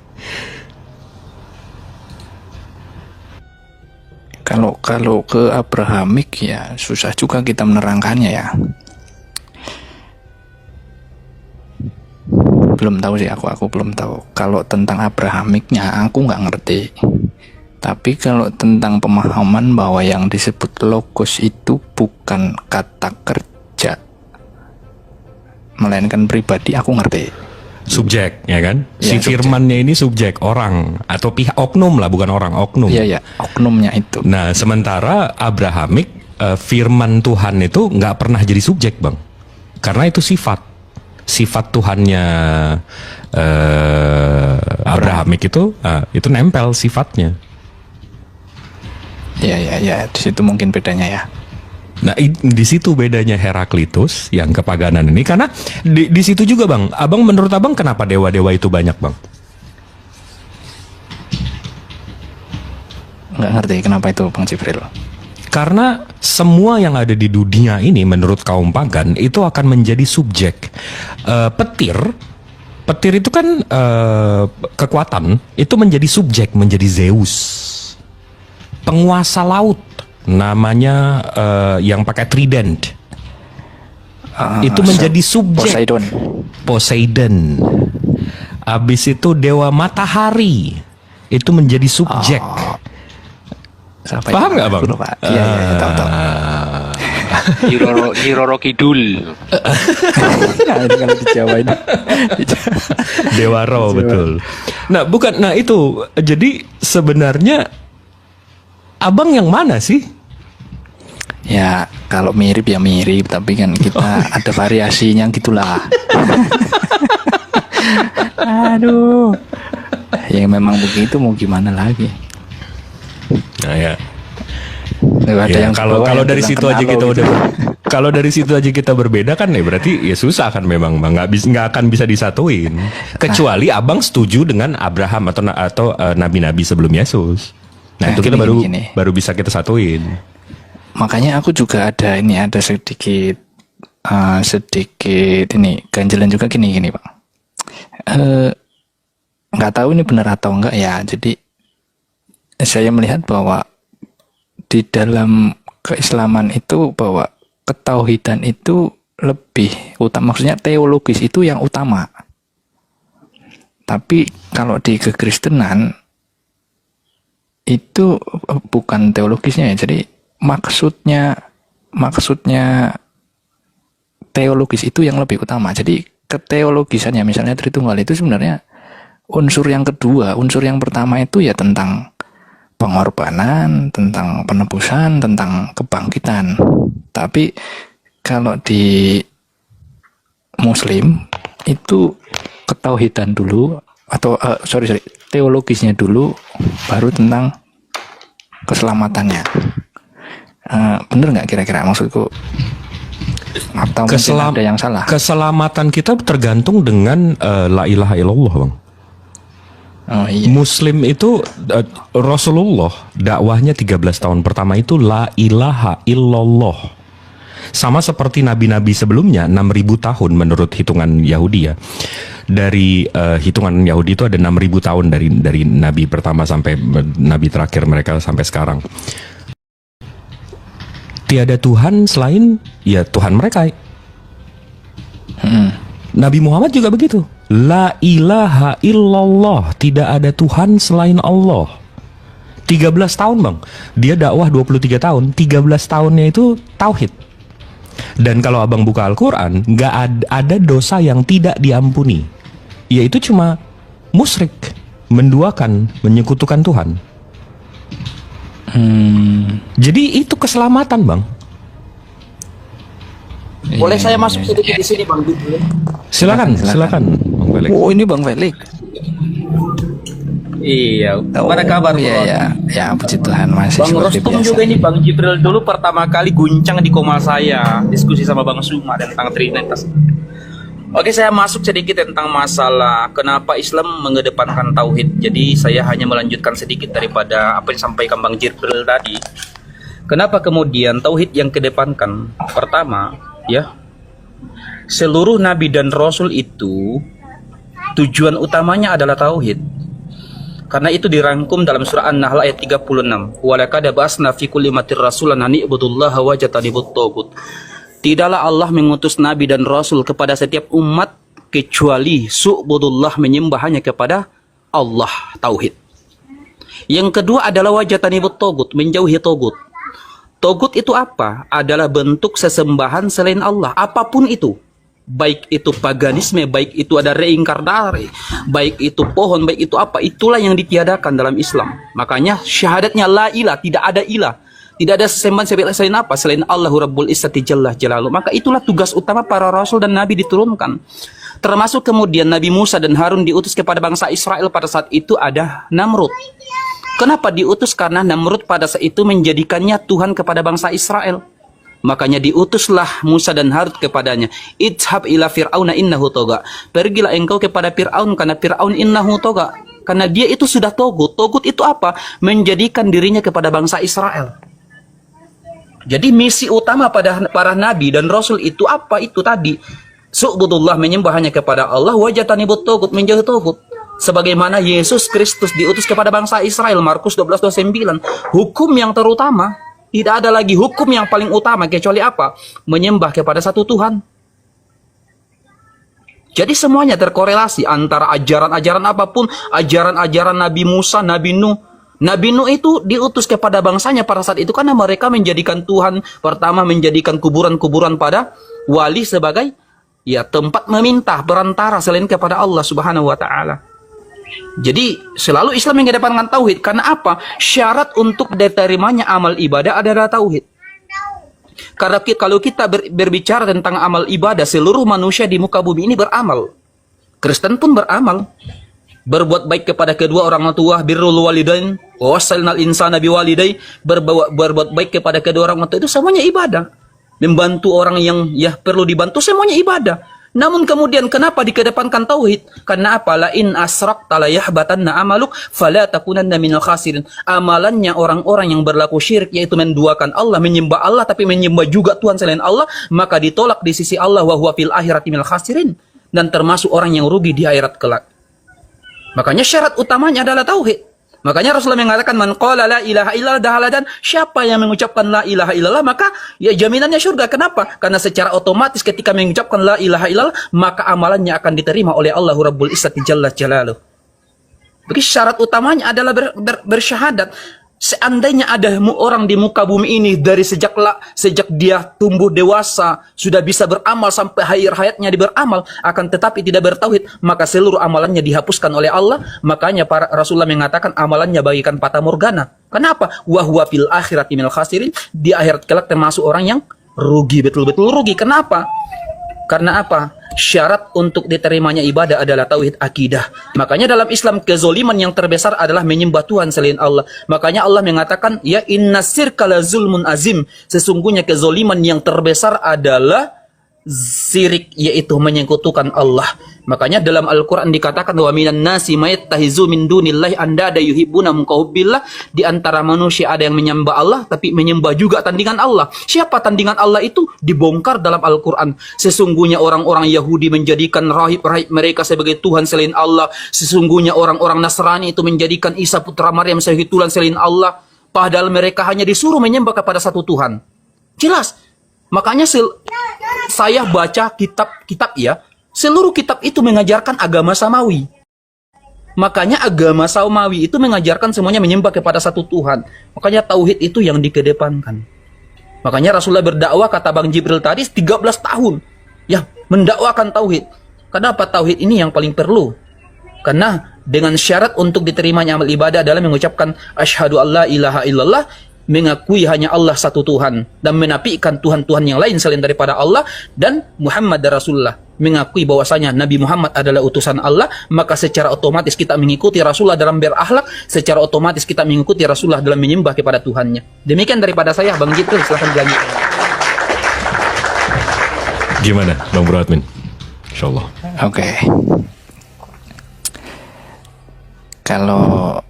Kalau ke Abrahamik ya susah juga kita menerangkannya ya. Belum tahu sih aku belum tahu. Kalau tentang Abrahamiknya aku nggak ngerti. Tapi kalau tentang pemahaman bahwa yang disebut logos itu bukan kata kerja, melainkan pribadi, aku ngerti. Subjek, ya kan? Ya, Si subjek. firmannya ini subjek, orang atau pihak oknum lah, bukan orang, oknum. Iya, oknumnya itu. Nah, sementara Abrahamik, firman Tuhan itu nggak pernah jadi subjek, bang, karena itu sifat Tuhannya Abrahamik itu nempel sifatnya. Iya, di situ mungkin bedanya ya. Nah, di situ bedanya Heraklitus yang kepaganan ini, karena di situ juga bang, menurut abang kenapa dewa-dewa itu banyak bang? Nggak ngerti kenapa itu Bang Jibril. Karena semua yang ada di dunia ini menurut kaum pagan itu akan menjadi subjek. Petir itu kan kekuatan, itu menjadi subjek, menjadi Zeus. Penguasa laut namanya yang pakai trident itu menjadi subjek. Poseidon. Abis itu dewa matahari itu menjadi subjek. Paham nggak bang? Iya, tahu. Nyiroro Kidul. Nah, itu kalau di Jawa ini. Dewa Ro, betul. Nah, bukan. Nah, itu. Jadi sebenarnya abang yang mana sih? Ya, kalau mirip ya mirip, tapi kan kita ada variasinya gitulah. Aduh. Ya memang begitu, mau gimana lagi? Nah, ya. Ada yang kalau dari situ aja kita gitu. udah kalau dari situ aja kita berbeda kan ya berarti ya susah kan memang bang, nggak akan bisa disatuin kecuali abang setuju dengan Abraham atau nabi-nabi sebelum Yesus. Nah, itu kita baru bisa kita satuin. Makanya aku juga ada sedikit ini ganjelan juga gini Pak. Nggak tahu ini benar atau enggak ya. Jadi saya melihat bahwa di dalam keislaman itu bahwa ketauhidan itu lebih utama, maksudnya teologis itu yang utama. Tapi kalau di kekristenan itu bukan teologisnya ya. Jadi maksudnya teologis itu yang lebih utama. Jadi keteologisannya misalnya Tritunggal itu sebenarnya unsur yang kedua. Unsur yang pertama itu ya tentang pengorbanan, tentang penebusan, tentang kebangkitan. Tapi kalau di Muslim itu ketauhidan dulu atau teologisnya dulu, baru tentang keselamatannya. Bener nggak kira-kira maksudku? Atau mungkin ada yang salah? Keselamatan kita tergantung dengan la ilaha illallah bang. Oh, iya. Muslim itu Rasulullah dakwahnya 13 tahun pertama itu la ilaha illallah. Sama seperti nabi-nabi sebelumnya 6.000 tahun menurut hitungan Yahudi ya. Dari hitungan Yahudi itu ada 6.000 tahun dari nabi pertama sampai nabi terakhir mereka sampai sekarang. Tiada Tuhan selain ya Tuhan mereka. Nabi Muhammad juga begitu. La ilaha illallah, tidak ada Tuhan selain Allah. 13 tahun bang, dia dakwah 23 tahun, 13 tahunnya itu tauhid. Dan kalau abang buka Al-Quran, nggak ada dosa yang tidak diampuni, yaitu cuma musyrik, menduakan, menyekutukan Tuhan. Jadi itu keselamatan bang. Boleh saya masuk sedikit di sini Bang Bib? Silakan Bang Felix. Oh ini Bang Felix. Iya, gimana kabar Bro? Iya, ya puji Tuhan masih Bang seperti Rostom biasa. juga ini Bang Jibril dulu pertama kali guncang di Komal saya, diskusi sama Bang Suma tentang Trinitas. Oke, saya masuk sedikit tentang masalah kenapa Islam mengedepankan tauhid. Jadi saya hanya melanjutkan sedikit daripada apa yang disampaikan Bang Jibril tadi. Kenapa kemudian tauhid yang kedepankan? Pertama, ya, seluruh nabi dan rasul itu tujuan utamanya adalah tauhid. Karena itu dirangkum dalam surah An-Nahl ayat 36. Walaqad ba'atsna fi kulli ummatin rasulan an i'budullaha wajtanibut taghut. Tidaklah Allah mengutus nabi dan rasul kepada setiap umat kecuali su'budullah, menyembah hanya kepada Allah, tauhid. Yang kedua adalah wajtanibut taghut, menjauhi taghut. Taghut itu apa? Adalah bentuk sesembahan selain Allah, apapun itu. Baik itu paganisme, baik itu ada reinkarnasi, baik itu pohon, baik itu apa, itulah yang ditiadakan dalam Islam. Makanya syahadatnya la ilah, tidak ada ilah, tidak ada sesembahan selain apa? Selain Allahu Rabbul Izzati Jalla Jalaluh. Maka itulah tugas utama para rasul dan nabi diturunkan. Termasuk kemudian Nabi Musa dan Harun diutus kepada bangsa Israel pada saat itu ada Namrud. Kenapa diutus? Karena Namrud pada saat itu menjadikannya Tuhan kepada bangsa Israel. Makanya diutuslah Musa dan Harun kepadanya. Idhab ila fir'auna innahu tagha. Pergilah engkau kepada Fir'aun karena Fir'aun innahu tagha. Karena dia itu sudah togut. Togut itu apa? Menjadikan dirinya kepada bangsa Israel. Jadi misi utama pada para nabi dan rasul itu apa? Itu tadi. Su'budullah, menyembah hanya kepada Allah. Wajtanibut taghut, menjauhi taghut. Sebagaimana Yesus Kristus diutus kepada bangsa Israel, Markus 12:29. Hukum yang terutama, tidak ada lagi hukum yang paling utama kecuali apa? Menyembah kepada satu Tuhan. Jadi semuanya terkorelasi antara ajaran-ajaran apapun, ajaran-ajaran Nabi Musa, Nabi Nuh. Nabi Nuh itu diutus kepada bangsanya pada saat itu karena mereka menjadikan Tuhan, pertama menjadikan kuburan-kuburan pada wali sebagai ya tempat meminta perantara selain kepada Allah Subhanahu wa taala. Jadi selalu Islam mengedepankan tauhid. Karena apa? Syarat untuk diterimanya amal ibadah adalah tauhid. Karena kalau kita berbicara tentang amal ibadah, seluruh manusia di muka bumi ini beramal. Kristen pun beramal. Berbuat baik kepada kedua orang tua, birrul walidain, wasalnal insana biwalidai, berbuat baik kepada kedua orang tua, itu semuanya ibadah. Membantu orang yang ya perlu dibantu, semuanya ibadah. Namun kemudian kenapa dikedepankan tauhid? Karena apa? La in asrakta la yahbatanna amaluk fala takunanna minal khasirin. Amalannya orang-orang yang berlaku syirik, yaitu menduakan Allah, menyembah Allah tapi menyembah juga Tuhan selain Allah, maka ditolak di sisi Allah, wa huwa fil akhirati minal khasirin, dan termasuk orang yang rugi di akhirat kelak. Makanya syarat utamanya adalah tauhid. Makanya Rasulullah mengatakan man qala la ilaha illallah dakhala, dan siapa yang mengucapkan la ilaha illallah maka ya jaminannya surga. Kenapa? Karena secara otomatis ketika mengucapkan la ilaha illallah maka amalannya akan diterima oleh Allahu Rabbul Izzati Jalla Jalaluh. Bagi syarat utamanya adalah bersyahadat. Seandainya ada orang di muka bumi ini dari sejak dia tumbuh dewasa sudah bisa beramal sampai akhir hayatnya beramal, akan tetapi tidak bertauhid, maka seluruh amalannya dihapuskan oleh Allah. Makanya para Rasulullah mengatakan amalannya bagikan fata morgana. Kenapa? Wa huwa fil akhirati minal khasirin. Di akhirat kelak termasuk orang yang rugi, betul-betul rugi. Kenapa? Karena apa? Syarat untuk diterimanya ibadah adalah tauhid akidah. Makanya dalam Islam kezoliman yang terbesar adalah menyembah Tuhan selain Allah. Makanya Allah mengatakan, ya inna syirka la zulmun azim. Sesungguhnya kezoliman yang terbesar adalah syirik, yaitu menyekutukan Allah. Makanya dalam Al-Quran dikatakan wa minan nasi mayattahizu min dunillahi andada yuhibbuna mukahubbillah. Di antara manusia ada yang menyembah Allah tapi menyembah juga tandingan Allah. Siapa tandingan Allah itu? Dibongkar dalam Al-Quran. Sesungguhnya orang-orang Yahudi menjadikan rahib-rahib mereka sebagai Tuhan selain Allah. Sesungguhnya orang-orang Nasrani itu menjadikan Isa putra Maryam sebagai Tuhan selain Allah. Padahal mereka hanya disuruh menyembah kepada satu Tuhan. Jelas. Makanya saya baca kitab-kitab ya. Seluruh kitab itu mengajarkan agama samawi. Makanya agama samawi itu mengajarkan semuanya menyembah kepada satu Tuhan. Makanya tauhid itu yang dikedepankan. Makanya Rasulullah berdakwah, kata Bang Jibril tadi, 13 tahun. Ya, mendakwakan tauhid. Kenapa tauhid ini yang paling perlu? Karena dengan syarat untuk diterimanya amal ibadah adalah mengucapkan asyhadu alla ilaha illallah, mengakui hanya Allah satu Tuhan dan menafikan Tuhan-Tuhan yang lain selain daripada Allah, dan Muhammad Rasulullah, mengakui bahwasanya Nabi Muhammad adalah utusan Allah. Maka secara otomatis kita mengikuti Rasulullah dalam berakhlak, secara otomatis kita mengikuti Rasulullah dalam menyembah kepada Tuhannya. Demikian daripada saya, Bang Jibril, silahkan dilanjutkan. Gimana Bang Bro Admin? Insyaallah. Oke. Kalau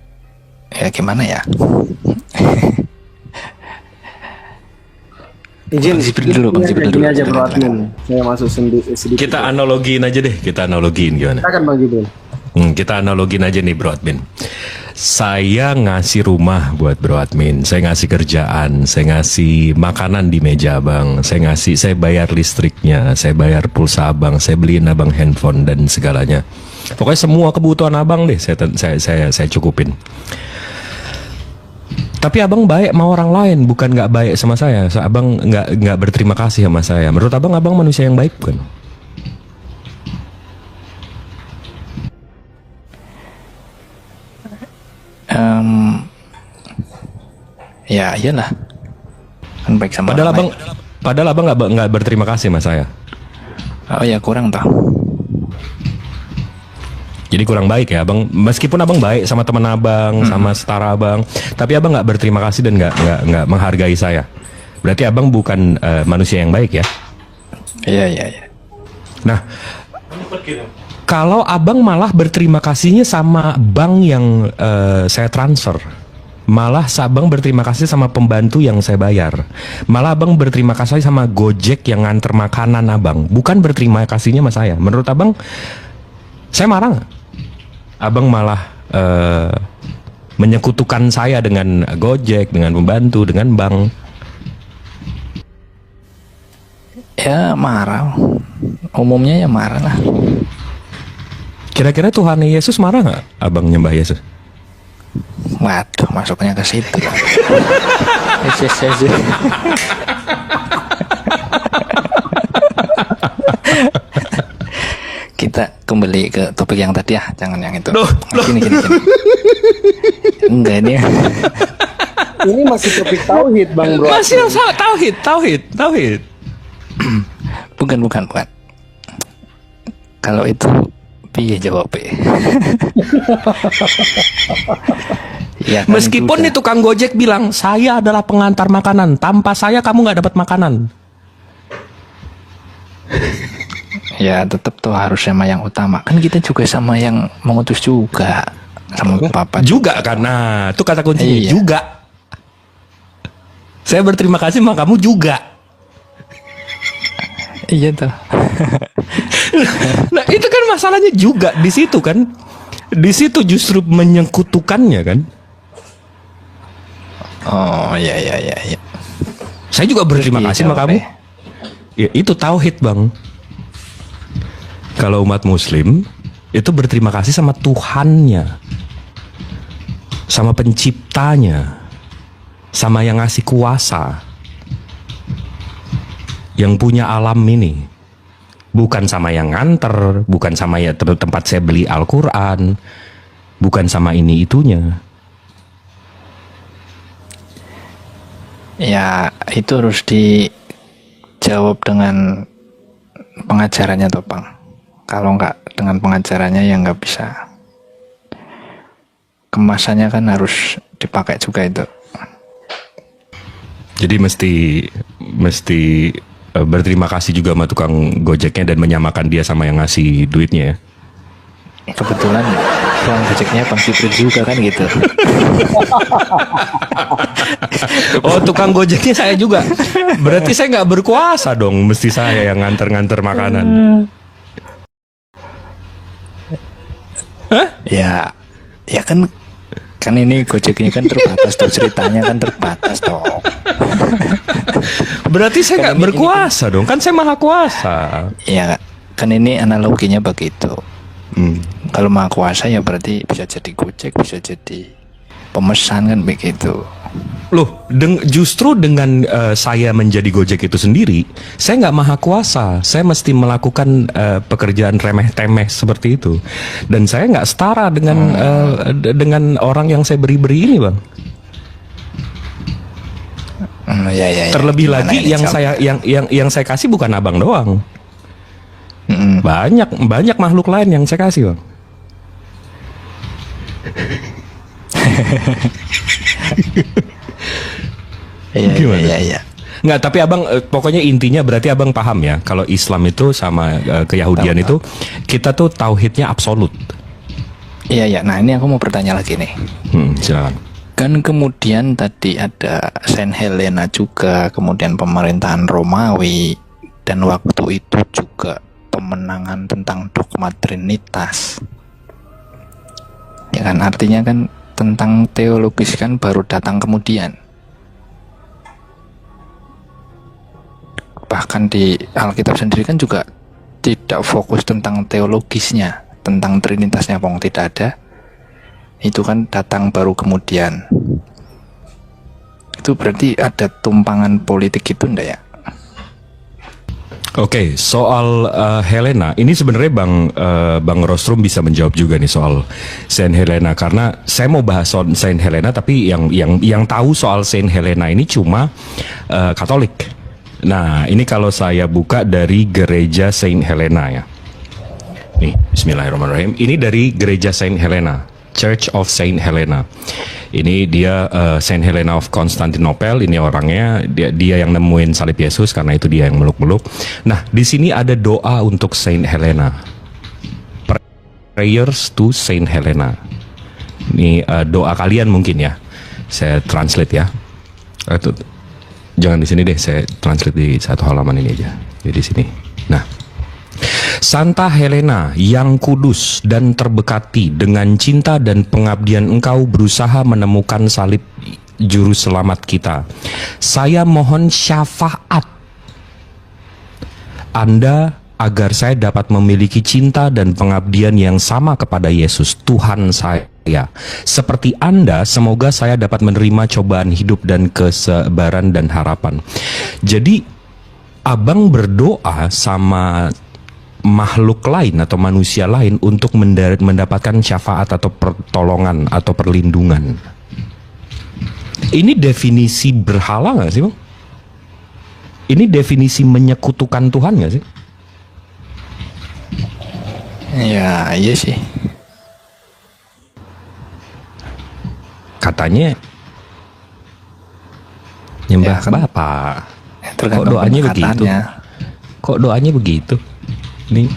ya gimana ya? Izin dulu, Bang Jibril dulu. Ini aja Bro Admin. Saya masuk sedikit. Kita analogiin aja deh, kita analogiin gimana? Silakan Bang Jibril. Kita analogiin aja nih Bro Admin. Saya ngasih rumah buat Bro Admin, saya ngasih kerjaan, saya ngasih makanan di meja Abang, saya bayar listriknya, saya bayar pulsa Abang, saya beliin Abang handphone dan segalanya. Pokoknya semua kebutuhan Abang deh saya cukupin. Tapi Abang baik sama orang lain, bukan nggak baik sama saya. Abang nggak berterima kasih sama saya. Menurut Abang manusia yang baik bukan? Ya iyalah, kan baik sama Padahal orang Padahal Abang nggak berterima kasih sama saya. lain. Oh ya, kurang toh. Jadi kurang baik ya Abang. Meskipun Abang baik sama teman Abang, sama setara Abang, tapi Abang nggak berterima kasih dan nggak menghargai saya. Berarti Abang bukan manusia yang baik ya? Iya. Nah, kalau Abang malah berterima kasihnya sama bank yang saya transfer, malah Abang berterima kasih sama pembantu yang saya bayar, malah Abang berterima kasih sama Gojek yang nganter makanan Abang, bukan berterima kasihnya sama saya. Menurut Abang, saya marah nggak? Abang malah menyekutukan saya dengan Gojek, dengan pembantu, dengan bank. Ya marah. Umumnya ya marah lah. Kira-kira Tuhan Yesus marah nggak Abang nyembah Yesus? Waduh, masuknya ke situ. Kita kembali ke topik yang tadi ya, jangan yang itu. Gini. Enggak ini. Ini masih topik tauhid Bang Bro. Masih yang salah, tauhid. Bukan. Kalau itu piye jawabnya? Ya, kan Meskipun itu tukang Gojek bilang saya adalah pengantar makanan, tanpa saya kamu nggak dapat makanan. Ya tetap tuh harus sama yang utama. Kan kita juga sama yang mengutus juga, sama Papa Juga karena itu kata kuncinya. Iya. Juga. Saya berterima kasih sama kamu juga. Iya tuh. Nah itu kan masalahnya juga di situ kan. Di situ justru menyekutukannya kan. Oh iya. Saya juga berterima kasih sama kamu. Ya, itu tauhid Bang. Kalau umat Muslim itu berterima kasih sama Tuhannya, sama penciptanya, sama yang ngasih kuasa, yang punya alam ini. Bukan sama yang nganter, bukan sama ya tempat saya beli Al-Quran, bukan sama ini itunya. Ya itu harus dijawab dengan pengajarannya toh Bang. Kalau nggak dengan pengajarannya ya nggak bisa. Kemasannya kan harus dipakai juga itu. Jadi mesti berterima kasih juga sama tukang Gojeknya dan menyamakan dia sama yang ngasih duitnya ya. Kebetulan tukang Gojeknya Bang Fitri juga kan gitu. Oh, tukang Gojeknya saya juga. Berarti saya nggak berkuasa dong, mesti saya yang nganter-nganter makanan. Hah? Ya kan ini Gojeknya kan terbatas tuh, ceritanya kan terbatas toh. Berarti saya nggak berkuasa dong, kan saya maha kuasa. Ya kan ini analoginya begitu. Kalau maha kuasa ya berarti bisa jadi Gojek, bisa jadi pemesan kan begitu. Loh, justru dengan saya menjadi Gojek itu sendiri, saya nggak maha kuasa. Saya mesti melakukan pekerjaan remeh-temeh seperti itu, dan saya nggak setara dengan orang yang saya beri-beri ini, Bang. Ya. Terlebih Gimana lagi ini, yang Sob? yang saya kasih bukan abang doang. Banyak makhluk lain yang saya kasih, Bang. Iya. Nggak, tapi abang pokoknya intinya berarti abang paham ya kalau Islam itu sama Keyahudian itu kita tuh tauhidnya absolut. Iya. Nah ini aku mau bertanya lagi nih. Silakan. Kan kemudian tadi ada Saint Helena juga, kemudian pemerintahan Romawi, dan waktu itu juga pemenangan tentang dogma Trinitas. Ya kan, artinya kan tentang teologis kan baru datang kemudian. Bahkan di Alkitab sendiri kan juga tidak fokus tentang teologisnya, tentang Trinitasnya pong tidak ada. Itu kan datang baru kemudian. Itu berarti ada tumpangan politik itu enggak ya? Oke, soal Helena ini sebenarnya Bang Rostrum bisa menjawab juga nih soal Saint Helena, karena saya mau bahas soal Saint Helena tapi yang tahu soal Saint Helena ini cuma Katolik. Nah, ini kalau saya buka dari gereja Saint Helena ya. Nih, bismillahirrahmanirrahim. Ini dari gereja Saint Helena, Church of Saint Helena. Ini dia Saint Helena of Constantinople. Ini orangnya, dia yang nemuin salib Yesus, karena itu dia yang meluk-meluk. Nah, di sini ada doa untuk Saint Helena. Prayers to Saint Helena. Ini doa kalian mungkin ya. Saya translate ya. Jangan di sini deh, saya translate di satu halaman ini aja. Jadi di sini. Nah, Santa Helena yang kudus dan terberkati, dengan cinta dan pengabdian engkau berusaha menemukan salib juru selamat kita. Saya mohon syafaat Anda agar saya dapat memiliki cinta dan pengabdian yang sama kepada Yesus, Tuhan saya. Seperti Anda, semoga saya dapat menerima cobaan hidup dan kesabaran dan harapan. Jadi, abang berdoa sama makhluk lain atau manusia lain untuk mendapatkan syafaat atau pertolongan atau perlindungan. Ini definisi berhala nggak sih, Bang? Ini definisi menyekutukan Tuhan nggak sih? Ya, iya sih. Katanya nyembah Ya, kan Bapak. Kok tergantung doanya begitu? pendekatannya. Kok doanya begitu? Nih.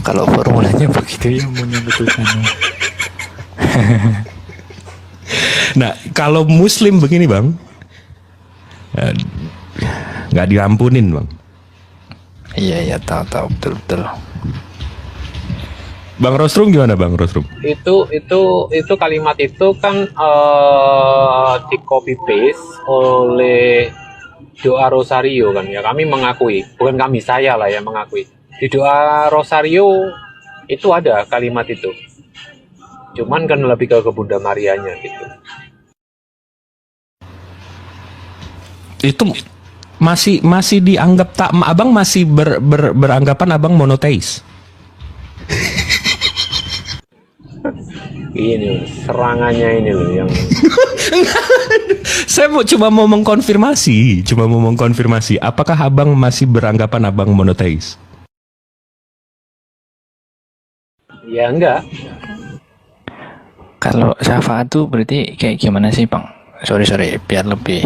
Kalau formulanya begitu ya menyebutkannya. Nah, kalau Muslim begini, Bang, nggak diampunin, Bang. Iya, tahu betul. Bang Rostrum gimana, Bang Rostrum? Itu kalimat itu kan di copy paste oleh doa Rosario kan ya. Kami mengakui, bukan kami, saya lah yang mengakui. Di doa Rosario itu ada kalimat itu. Cuman kan lebih ke Bunda Marianya gitu. Itu masih dianggap tak, abang masih beranggapan abang monoteis. Ini serangannya ini loh yang Saya cuma mau mengkonfirmasi, apakah abang masih beranggapan abang monoteis? ya enggak. Kalau syafaat tuh berarti kayak gimana sih, Bang? Sorry, biar lebih.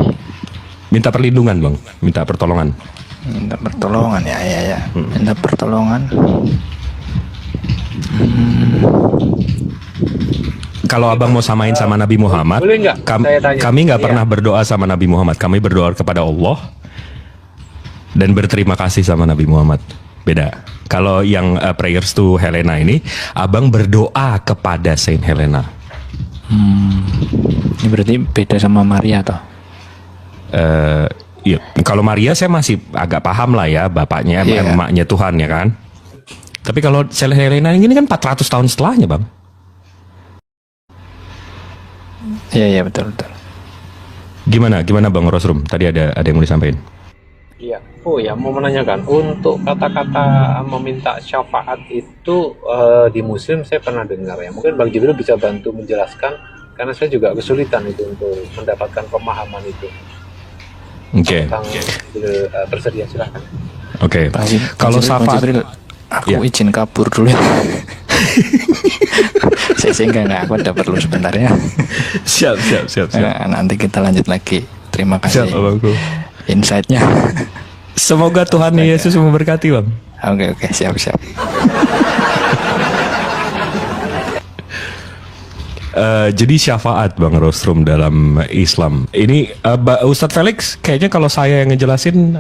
Minta perlindungan, Bang, minta pertolongan. Minta pertolongan ya. Minta pertolongan. Kalau abang mau samain sama Nabi Muhammad, boleh nggak saya tanya? kami nggak Iya. pernah berdoa sama Nabi Muhammad. Kami berdoa kepada Allah dan berterima kasih sama Nabi Muhammad. Beda. Kalau yang prayers to Helena ini, abang berdoa kepada Saint Helena. Ini berarti beda sama Maria toh? Iya. Kalau Maria saya masih agak paham lah ya, bapaknya, Iya. emaknya Tuhan ya kan. Tapi kalau Saint Helena ini kan 400 tahun setelahnya, bang. Iya betul. Gimana Bang Rosrum? Tadi ada yang mau disampaikan. Iya. Oh ya, mau menanyakan untuk kata-kata meminta syafaat itu di Muslim saya pernah dengar ya. Mungkin Bang Jibril bisa bantu menjelaskan karena saya juga kesulitan itu untuk mendapatkan pemahaman itu. Oke. Bang Jibril bersedia silakan. Oke. Bang Kalau syafaat, Jibril, aku Ya. izin kabur dulu. Saya enggak, aku ada perlu sebentar ya. siap. Nanti kita lanjut lagi. Terima kasih Siap, abangku. insight-nya. Semoga Tuhan Yesus memberkati, bang. Oke, siap. Jadi syafaat Bang Rosrum dalam Islam ini Ustadz Felix kayaknya kalau saya yang ngejelasin,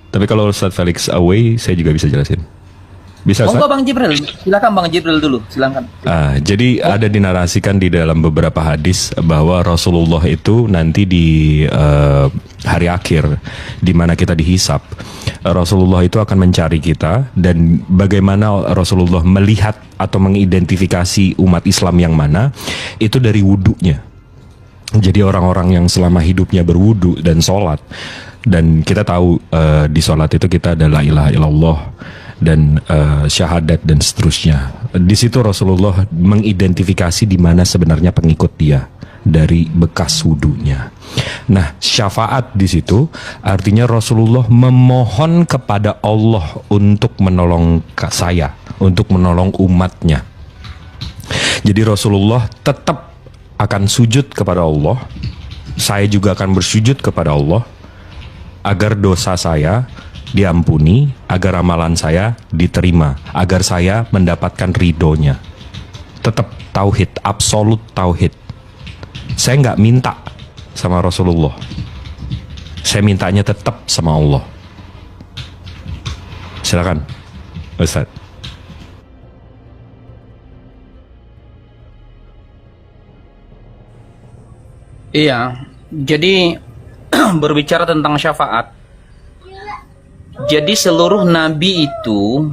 tapi kalau Ustadz Felix away saya juga bisa jelasin. Bisa Ustadz? Monggo Bang Jibril, silakan Bang Jibril dulu, silakan. Jadi ada dinarasikan di dalam beberapa hadis bahwa Rasulullah itu nanti di hari akhir di mana kita dihisap, Rasulullah itu akan mencari kita, dan bagaimana Rasulullah melihat atau mengidentifikasi umat Islam yang mana itu dari wudunya. Jadi orang-orang yang selama hidupnya berwudu dan sholat, dan kita tahu di sholat itu kita ada la ilaha illallah dan syahadat dan seterusnya. Di situ Rasulullah mengidentifikasi di mana sebenarnya pengikut dia dari bekas wudunya. Nah, syafaat di situ artinya Rasulullah memohon kepada Allah untuk menolong saya, untuk menolong umatnya. Jadi Rasulullah tetap akan sujud kepada Allah. Saya juga akan bersujud kepada Allah agar dosa saya diampuni, agar amalan saya diterima, agar saya mendapatkan ridhonya. Tetap tauhid, absolut tauhid. Saya nggak minta sama Rasulullah, saya mintanya tetap sama Allah. Silakan Ustaz. Iya, jadi berbicara tentang syafaat. Jadi seluruh nabi itu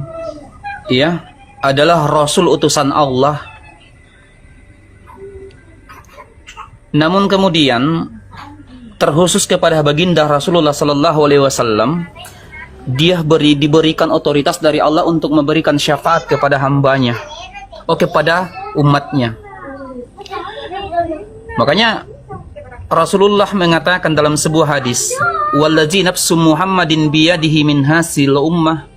ya adalah rasul utusan Allah. Namun kemudian terkhusus kepada baginda Rasulullah sallallahu alaihi wasallam, dia diberikan otoritas dari Allah untuk memberikan syafaat kepada hambanya, kepada umatnya. Makanya Rasulullah mengatakan dalam sebuah hadis, "Wallazi nafsu Muhammadin biyadihi min hasil ummah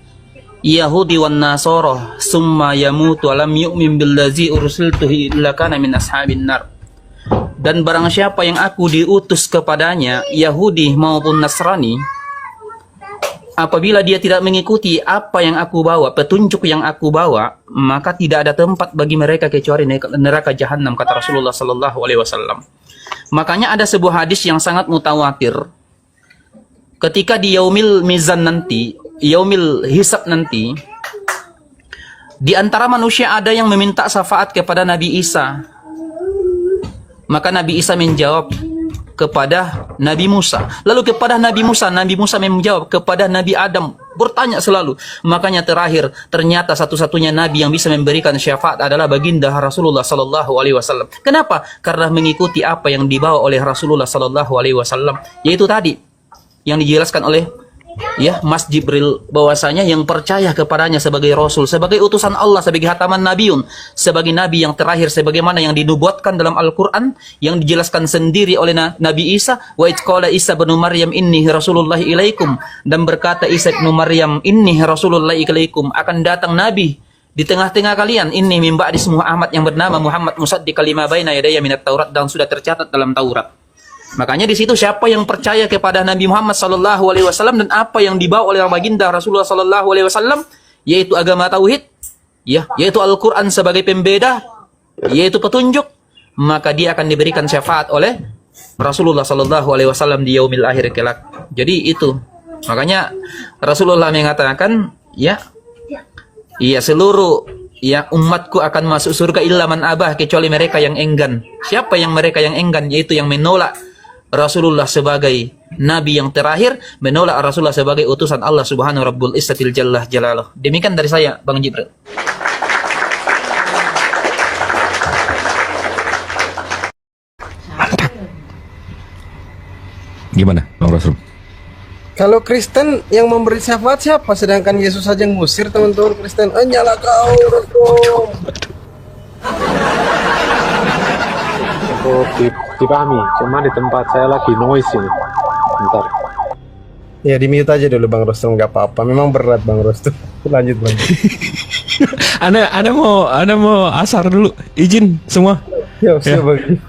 Yahudi wan Nasara summa yamutu lam yu'min billazi ursiltu illa kana min ashabin nar." Dan barang siapa yang aku diutus kepadanya, Yahudi maupun Nasrani, apabila dia tidak mengikuti apa yang aku bawa, petunjuk yang aku bawa, maka tidak ada tempat bagi mereka kecuali neraka jahanam, kata Rasulullah sallallahu alaihi wasallam. Makanya ada sebuah hadis yang sangat mutawatir. Ketika di yaumil mizan nanti, yaumil hisab nanti, di antara manusia ada yang meminta syafaat kepada Nabi Isa. Maka Nabi Isa menjawab kepada Nabi Musa. Lalu kepada Nabi Musa menjawab kepada Nabi Adam. Bertanya selalu. Makanya terakhir, ternyata satu-satunya Nabi yang bisa memberikan syafaat adalah baginda Rasulullah sallallahu alaihi wasallam. Kenapa? Karena mengikuti apa yang dibawa oleh Rasulullah sallallahu alaihi wasallam, yaitu tadi yang dijelaskan oleh Mas Jibril, bahwasanya yang percaya kepadanya sebagai Rasul, sebagai utusan Allah, sebagai hataman Nabiun, sebagai Nabi yang terakhir, sebagaimana yang dinubuatkan dalam Al-Quran, yang dijelaskan sendiri oleh Nabi Isa, wa idh qala Isa bin Maryam inni Rasulullah ilaikum, dan berkata Isa bin Maryam inni Rasulullah ilaikum, akan datang Nabi di tengah-tengah kalian, inni min ba'di ismuhu Ahmad, yang bernama Muhammad musaddiqan lima baina yadayya minat Taurat, dan sudah tercatat dalam Taurat. Makanya di situ siapa yang percaya kepada Nabi Muhammad sallallahu alaihi wasallam dan apa yang dibawa oleh baginda Rasulullah sallallahu alaihi wasallam, yaitu agama tauhid, ya, yaitu Al-Qur'an sebagai pembeda, yaitu petunjuk, maka dia akan diberikan syafaat oleh Rasulullah sallallahu alaihi wasallam di yaumil akhir kelak. Jadi itu. Makanya Rasulullah mengatakan, ya seluruh umatku akan masuk surga illa man abah, kecuali mereka yang enggan. Siapa yang mereka yang enggan? Yaitu yang menolak Rasulullah sebagai nabi yang terakhir, menolak Rasulullah sebagai utusan Allah Subhanahu Rabbul Izzatil Jallah Jalaluh. Demikian dari saya, Bang Jibril. Gimana, Bang Rasul? Kalau Kristen yang memberi syafaat siapa? Sedangkan Yesus saja yang ngusir teman-teman Kristen. Nyala kau, Rasul. Untuk dipahami, cuma di tempat saya lagi noise ini. Bentar. Ya di mute aja dulu Bang Rostul, nggak apa-apa. Memang berat Bang Rostul. Lanjut Bang. Anda mau asar dulu. Izin semua. Ya, Bang.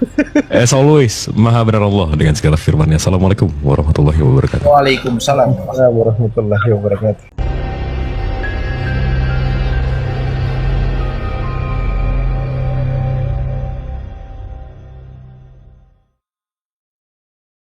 As always, Maha benar Allah dengan segala firman-Nya. Assalamualaikum warahmatullahi wabarakatuh. Waalaikumsalam Warahmatullahi wabarakatuh.